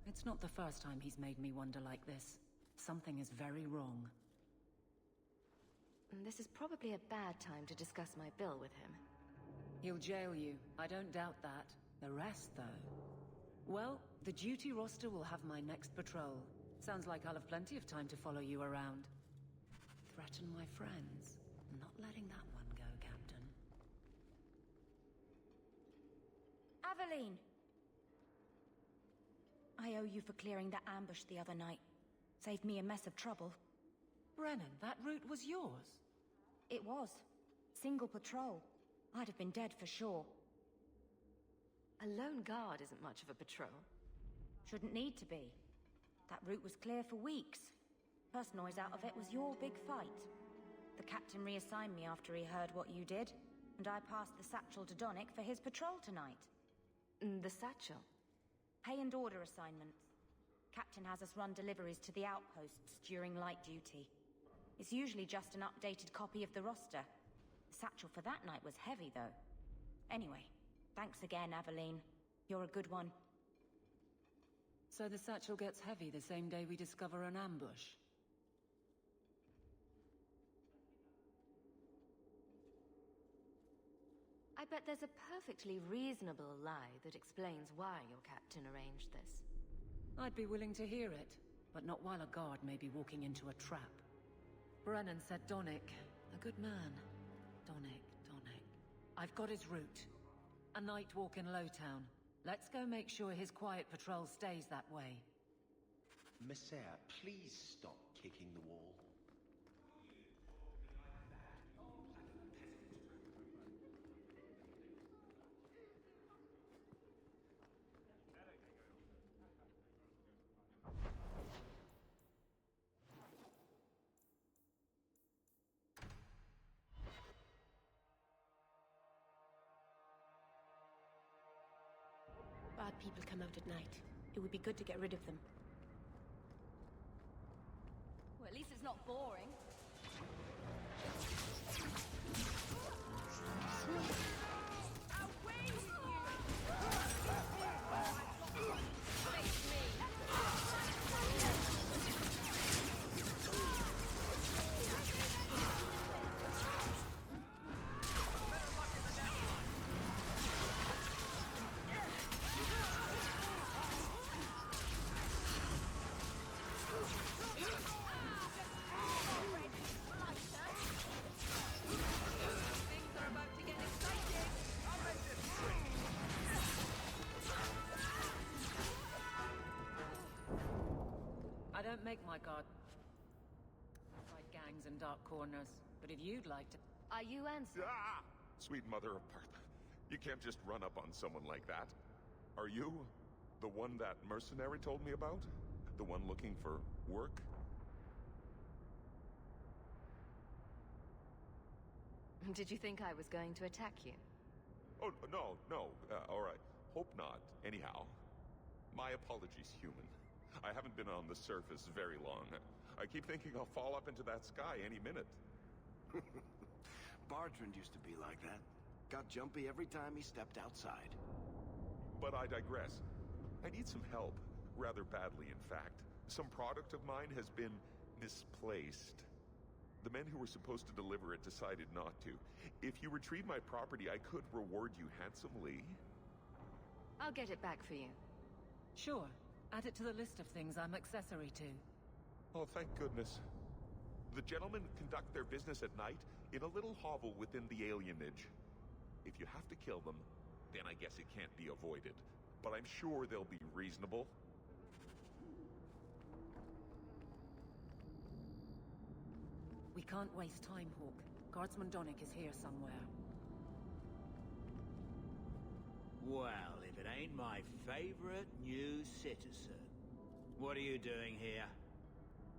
E: It's not the first time he's made me wonder like this. Something is very wrong.
B: This is probably a bad time to discuss my bill with him.
E: He'll jail you. I don't doubt that. The rest, though... Well, the duty roster will have my next patrol. Sounds like I'll have plenty of time to follow you around. Threaten my friends. Not letting that one go, Captain.
A: Aveline! I owe you for clearing that ambush the other night. Saved me a mess of trouble.
E: Brennan, that route was yours?
A: It was. Single patrol. I'd have been dead for sure.
B: A lone guard isn't much of a patrol.
A: Shouldn't need to be. That route was clear for weeks. First noise out of it was your big fight. The captain reassigned me after he heard what you did, and I passed the satchel to Donnick for his patrol tonight.
B: The satchel?
A: Pay and order assignments. Captain has us run deliveries to the outposts during light duty. It's usually just an updated copy of the roster. The satchel for that night was heavy, though. Anyway, thanks again, Aveline. You're a good one.
E: So the satchel gets heavy the same day we discover an ambush?
B: I bet there's a perfectly reasonable lie that explains why your captain arranged this.
E: I'd be willing to hear it, but not while a guard may be walking into a trap. Brennan said Donnick. A good man. Donnick. I've got his route. A night walk in Lowtown. Let's go make sure his quiet patrol stays that way.
I: Messere, please stop kicking the wall.
Q: Bad people come out at night. It would be good to get rid of them.
B: Well, at least it's not boring.
E: I don't make my guard fight gangs in dark corners, but if you'd like to...
B: Are you answering?
X: Ah! Sweet mother of Partha, you can't just run up on someone like that. Are you the one that mercenary told me about? The one looking for work?
B: Did you think I was going to attack you?
X: Oh, no. All right. Hope not. Anyhow, my apologies, human. I haven't been on the surface very long. I keep thinking I'll fall up into that sky any minute.
I: Bartrand used to be like that. Got jumpy every time he stepped outside.
X: But I digress. I need some help. Rather badly, in fact. Some product of mine has been misplaced. The men who were supposed to deliver it decided not to. If you retrieve my property, I could reward you handsomely.
B: I'll get it back for you.
E: Sure. Add it to the list of things I'm accessory to.
X: Oh, thank goodness. The gentlemen conduct their business at night in a little hovel within the alienage. If you have to kill them, then I guess it can't be avoided. But I'm sure they'll be reasonable.
E: We can't waste time, Hawk. Guardsman Donnick is here somewhere.
L: Well, if it ain't my favorite new citizen. What are you doing here?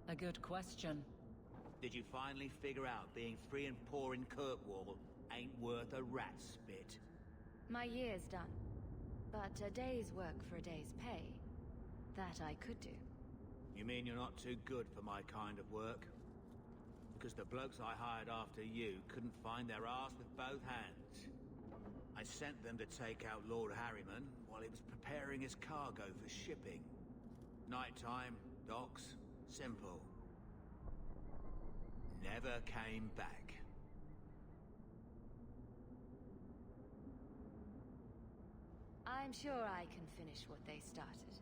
E: A good question.
L: Did you finally figure out being free and poor in Kirkwall ain't worth a rat's spit?
B: My year's done. But a day's work for a day's pay. That I could do.
L: You mean you're not too good for my kind of work? Because the blokes I hired after you couldn't find their arse with both hands. I sent them to take out Lord Harriman while he was preparing his cargo for shipping. Nighttime, docks, simple. Never came back.
B: I'm sure I can finish what they started.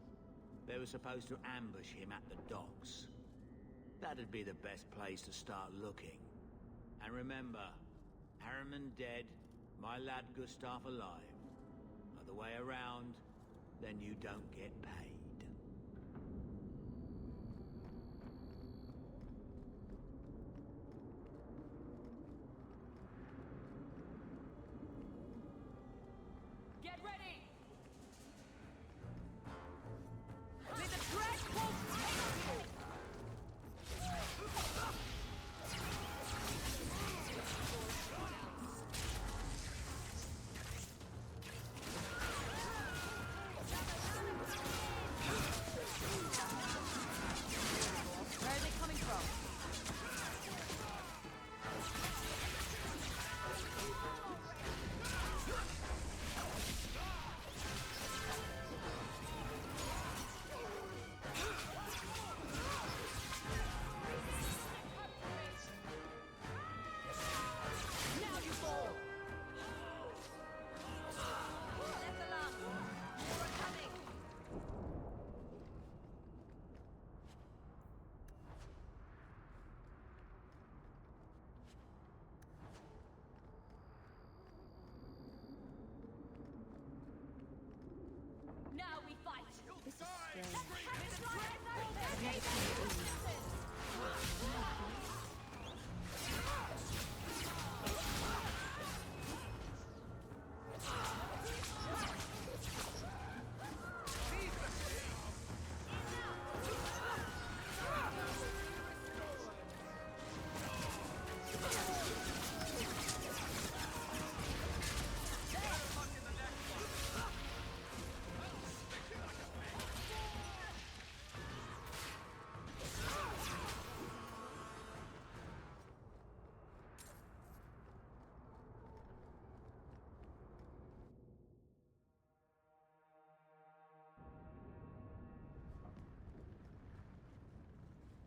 L: They were supposed to ambush him at the docks. That'd be the best place to start looking. And remember, Harriman dead, my lad Gustav alive. Other way around, then you don't get paid.
E: Get ready! May the Dreadwolf take you! Where are they coming from? Now you fall! Left alarm! More coming! Now we fight! This is strange. I've never seen it easy.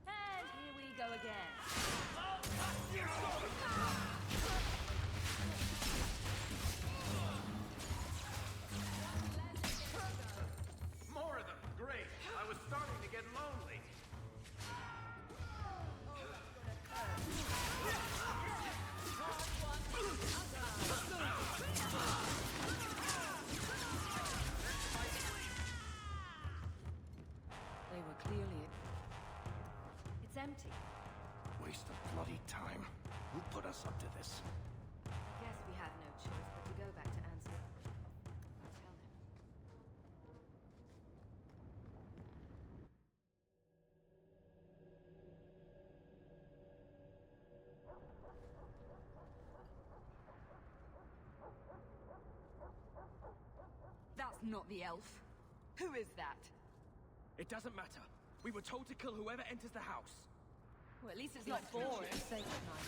E: And here we go again.
J: More of them! Great! I was starting to get lonely.
E: They were clearly...
B: It's empty.
I: Waste of bloody time. Who put us up to this?
B: Guess we have no choice but to go back to Ansel. Tell him.
A: That's not the elf. Who is that?
N: It doesn't matter. We were told to kill whoever enters the house.
A: Well, at least it's not boring.
E: Sacred Knight.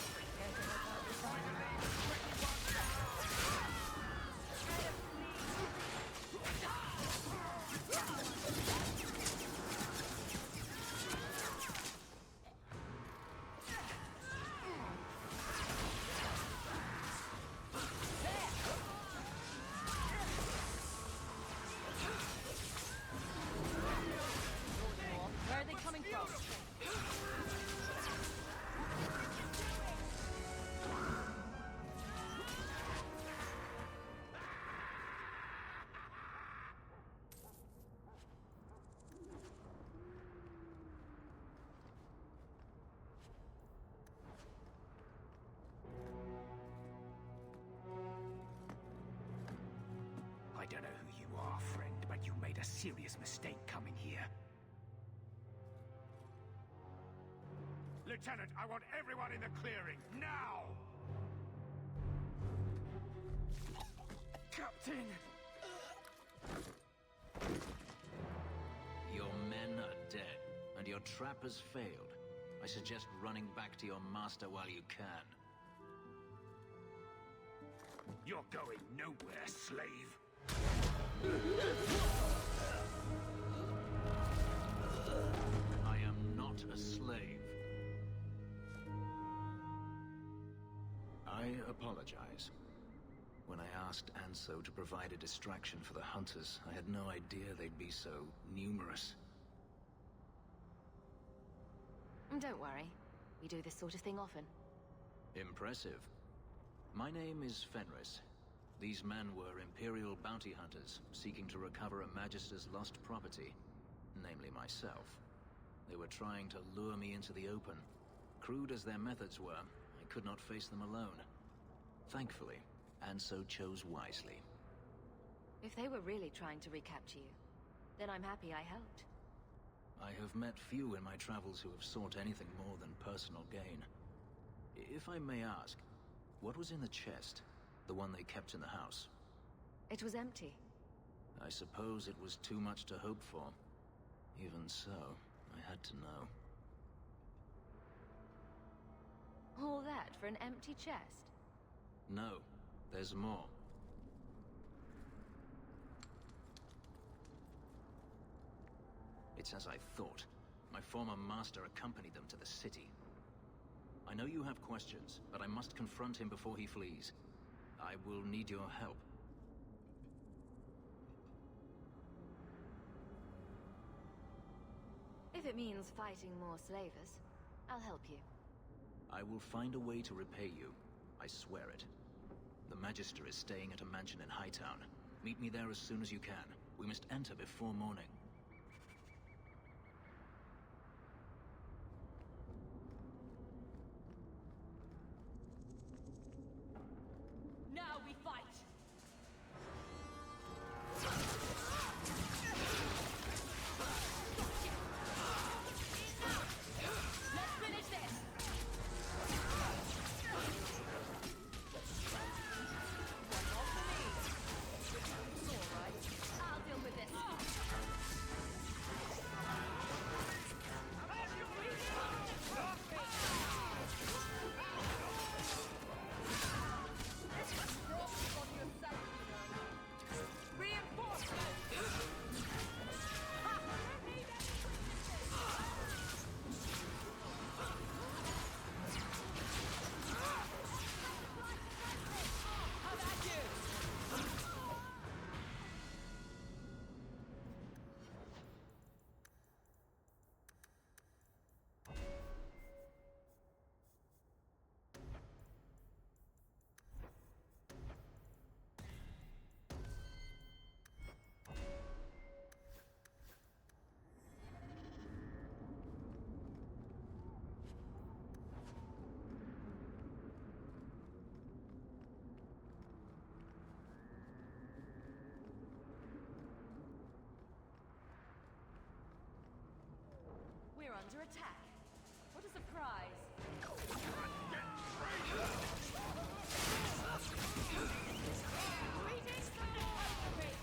B: Where are they coming from?
O: serious mistake coming here. Lieutenant, I want everyone in the clearing, now!
P: Captain!
S: Your men are dead, and your trap has failed. I suggest running back to your master while you can.
O: You're going nowhere, slave!
S: I am not a slave. I apologize. When I asked Anso to provide a distraction for the hunters, I had no idea they'd be so numerous.
B: Don't worry. We do this sort of thing often.
S: Impressive. My name is Fenris. These men were Imperial bounty hunters, seeking to recover a Magister's lost property, namely myself. They were trying to lure me into the open. Crude as their methods were, I could not face them alone. Thankfully, Anso chose wisely.
B: If they were really trying to recapture you, then I'm happy I helped.
S: I have met few in my travels who have sought anything more than personal gain. If I may ask, what was in the chest? The one they kept in the house?
B: It was empty.
S: I suppose it was too much to hope for. Even so, I had to know.
B: All that for an empty chest?
S: No, there's more. It's as I thought. My former master accompanied them to the city. I know you have questions, but I must confront him before he flees. I will need your help.
B: If it means fighting more slavers, I'll help you.
S: I will find a way to repay you. I swear it. The Magister is staying at a mansion in Hightown. Meet me there as soon as you can. We must enter before morning.
B: Now we fight! Let's finish this! It's all right. I'll deal with this. We're under attack. What a surprise! Greetings from the Hyperpit!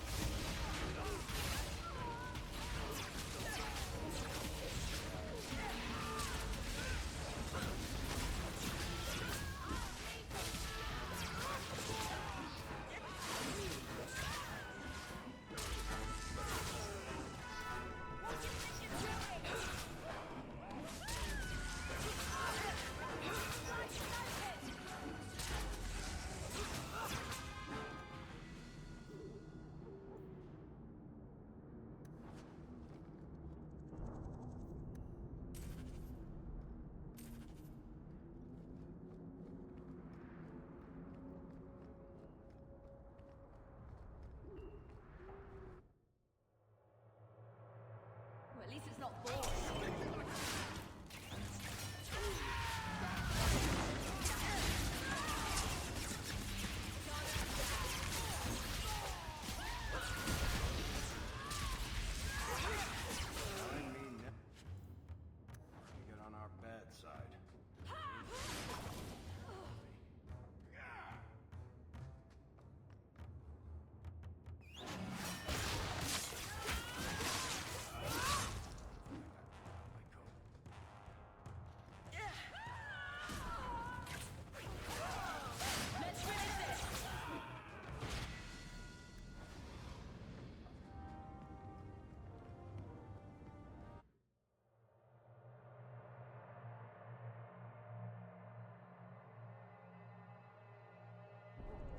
B: Well, at least it's not boring.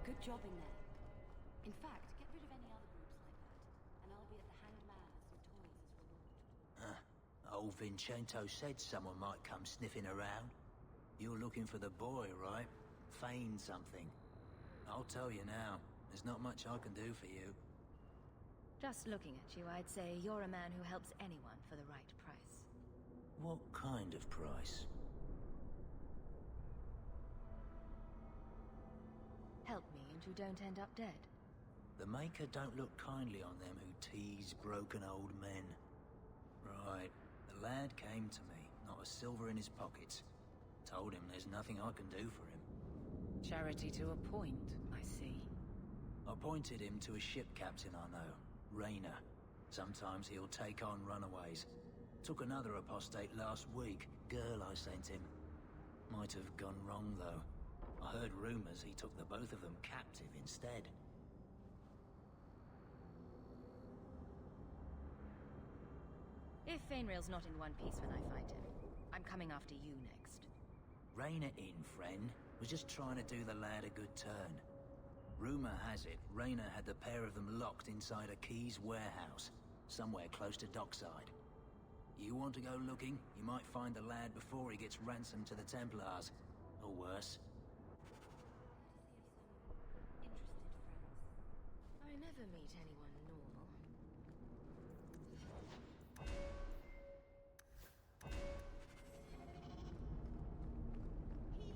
F: Good job in there. In fact, get rid of any other groups like that, and I'll be at the Hanged Man as your toys as reward.
P: Old Vincento said someone might come sniffing around. You're looking for the boy, right? Feign something. I'll tell you now, there's not much I can do for you.
B: Just looking at you, I'd say you're a man who helps anyone for the right price.
P: What kind of price?
B: Help me and you don't end up dead.
P: The Maker don't look kindly on them who tease broken old men. Right, the lad came to me, not a silver in his pockets. Told him there's nothing I can do for him.
E: Charity to a point, I see.
P: I pointed him to a ship captain I know, Rayner. Sometimes he'll take on runaways. Took another apostate last week, girl I sent him. Might have gone wrong though. I heard rumors he took the both of them captive instead.
B: If Fainrail's not in one piece when I fight him, I'm coming after you next.
P: Rein it in, friend. Was just trying to do the lad a good turn. Rumor has it, Rayner had the pair of them locked inside a Keys warehouse, somewhere close to Dockside. You want to go looking, you might find the lad before he gets ransomed to the Templars. Or worse.
B: I never meet anyone normal.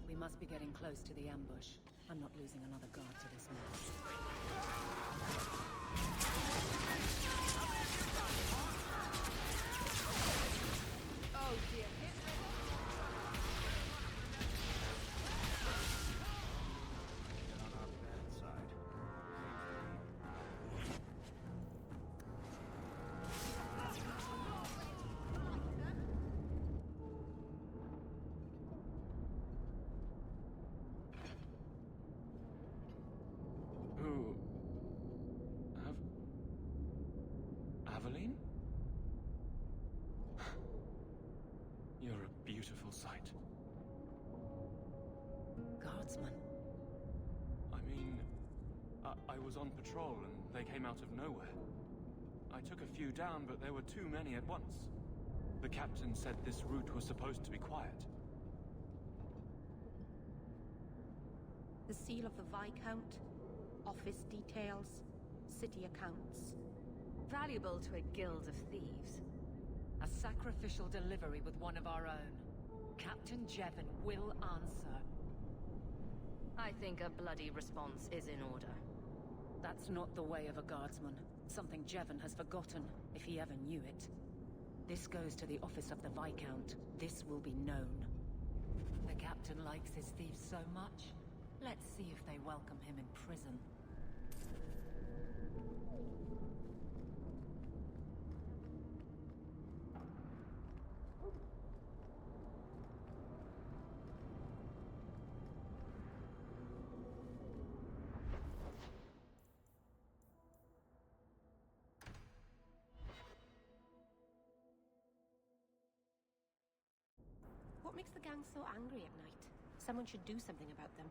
E: We must be getting close to the ambush. I'm not losing another guard to this mess.
F: Oh dear.
V: Aveline? You're a beautiful sight.
E: Guardsman?
V: I mean, I was on patrol and they came out of nowhere. I took a few down, but there were too many at once. The captain said this route was supposed to be quiet.
Q: The seal of the Viscount, office details, city accounts.
B: Valuable to a guild of thieves.
E: A sacrificial delivery with one of our own. Captain Jevon will answer.
B: I think a bloody response is in order.
E: That's not the way of a guardsman. Something Jevon has forgotten, if he ever knew it. This goes to the office of the Viscount. This will be known. The captain likes his thieves so much. Let's see if they welcome him in prison.
Q: What makes the gang so angry at night? Someone should do something about them.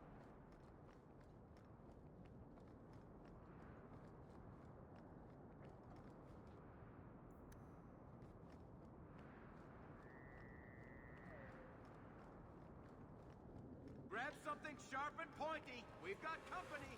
L: Grab something sharp and pointy. We've got company.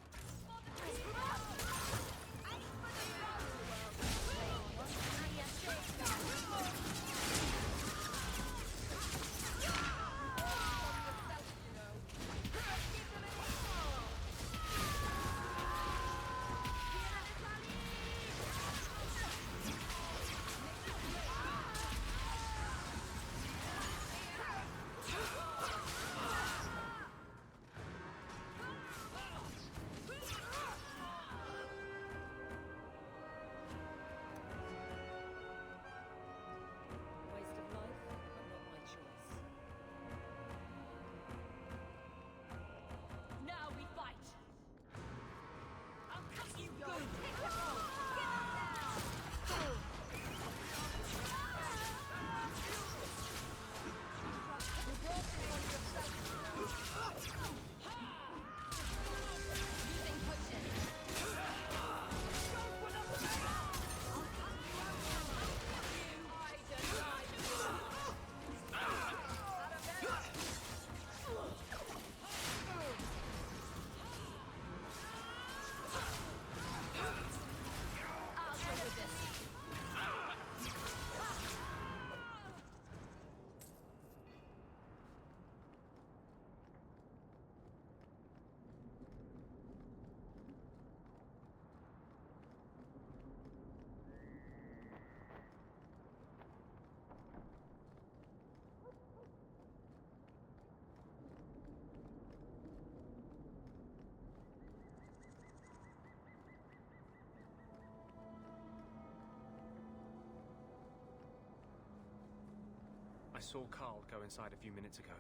V: saw Carl go inside a few minutes ago.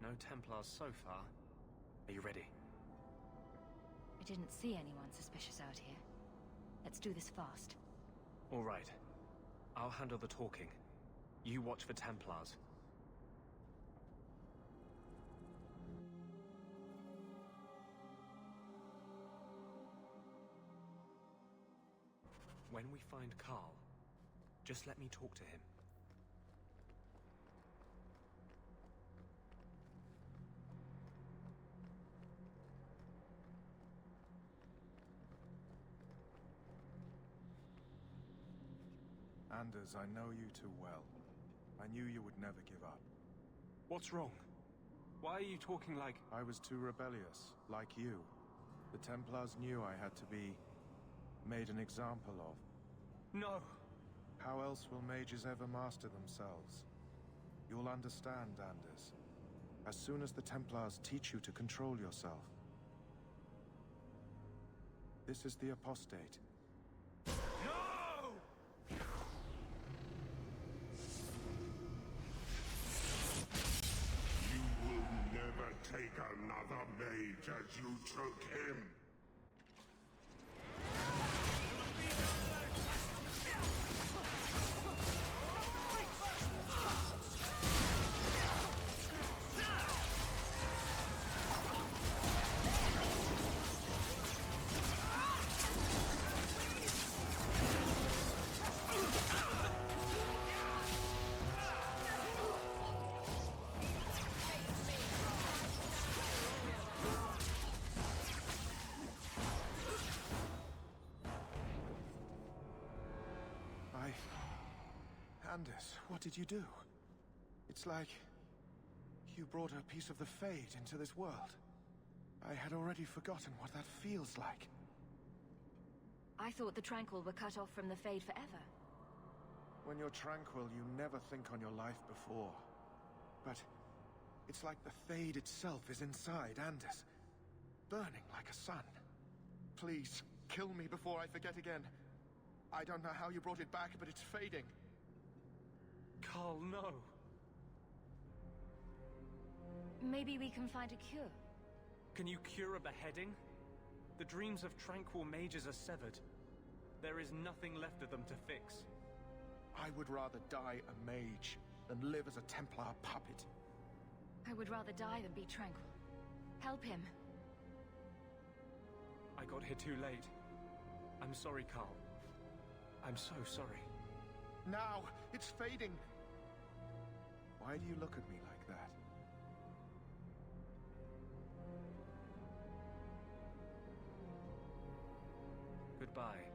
V: No Templars so far. Are you ready?
B: I didn't see anyone suspicious out here. Let's do this fast.
V: All right. I'll handle the talking. You watch for Templars. When we find Carl, just let me talk to him.
W: Anders, I know you too well. I knew you would never give up.
V: What's wrong? Why are you talking like...
W: I was too rebellious, like you. The Templars knew I had to be... made an example of.
V: No!
W: How else will mages ever master themselves? You'll understand, Anders. As soon as the Templars teach you to control yourself. This is the Apostate.
V: No!
O: You will never take another mage as you took him.
W: Anders, what did you do? It's like... you brought a piece of the Fade into this world. I had already forgotten what that feels like.
B: I thought the Tranquil were cut off from the Fade forever.
W: When you're tranquil, you never think on your life before. But it's like the Fade itself is inside Anders, burning like a sun. Please, kill me before I forget again. I don't know how you brought it back, but it's fading.
V: Carl, no!
B: Maybe we can find a cure.
V: Can you cure a beheading? The dreams of tranquil mages are severed. There is nothing left of them to fix.
W: I would rather die a mage than live as a Templar puppet.
B: I would rather die than be tranquil. Help him.
V: I got here too late. I'm sorry, Carl. I'm so sorry.
W: Now! It's fading! Why do you look at me like that?
V: Goodbye.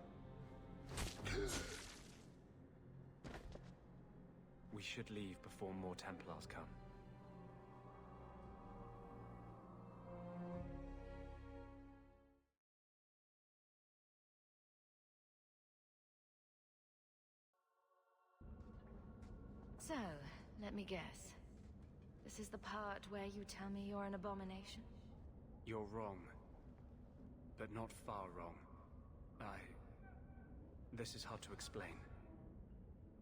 V: We should leave before more Templars come.
B: So, let me guess. This is the part where you tell me you're an abomination?
V: You're wrong. But not far wrong. This is hard to explain.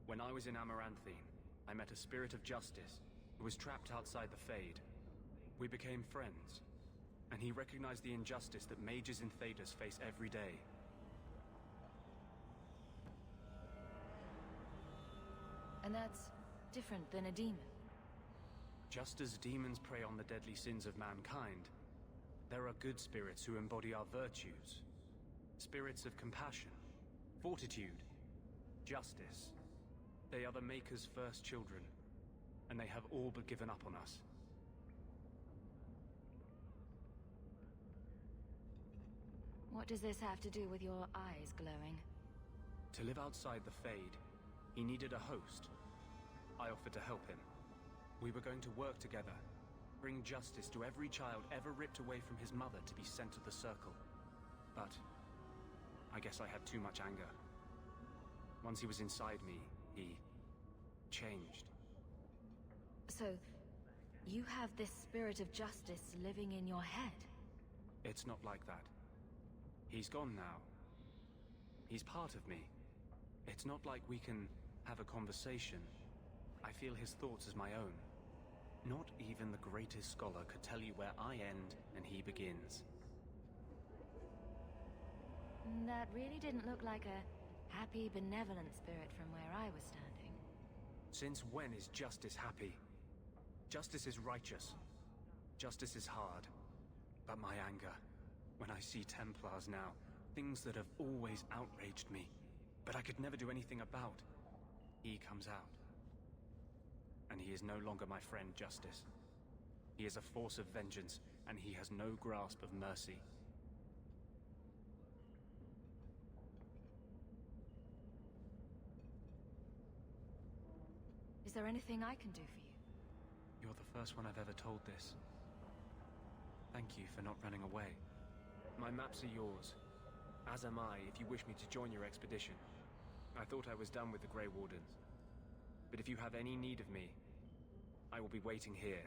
V: When I was in Amaranthine, I met a spirit of justice who was trapped outside the Fade. We became friends, and he recognized the injustice that mages in Thedas face every day.
B: And that's different than a demon.
V: Just as demons prey on the deadly sins of mankind, there are good spirits who embody our virtues. Spirits of compassion, fortitude, justice. They are the Maker's first children, and they have all but given up on us.
B: What does this have to do with your eyes glowing?
V: To live outside the Fade, he needed a host. I offered to help him. We were going to work together, bring justice to every child ever ripped away from his mother to be sent to the Circle. But I guess I had too much anger. Once he was inside me, he changed.
B: So, you have this spirit of justice living in your head?
V: It's not like that. He's gone now. He's part of me. It's not like we can have a conversation.
H: I feel his thoughts as my own. Not even the greatest scholar could tell you where I end and he begins.
B: That really didn't look like a happy, benevolent spirit from where I was standing.
H: Since when is justice happy? Justice is righteous. Justice is hard. But my anger, when I see Templars now, things that have always outraged me, but I could never do anything about, he comes out. And he is no longer my friend, Justice. He is a force of vengeance, and he has no grasp of mercy.
B: Is there anything I can do for you?
H: You're the first one I've ever told this. Thank you for not running away. My maps are yours. As am I, if you wish me to join your expedition. I thought I was done with the Grey Wardens. But if you have any need of me, I will be waiting here.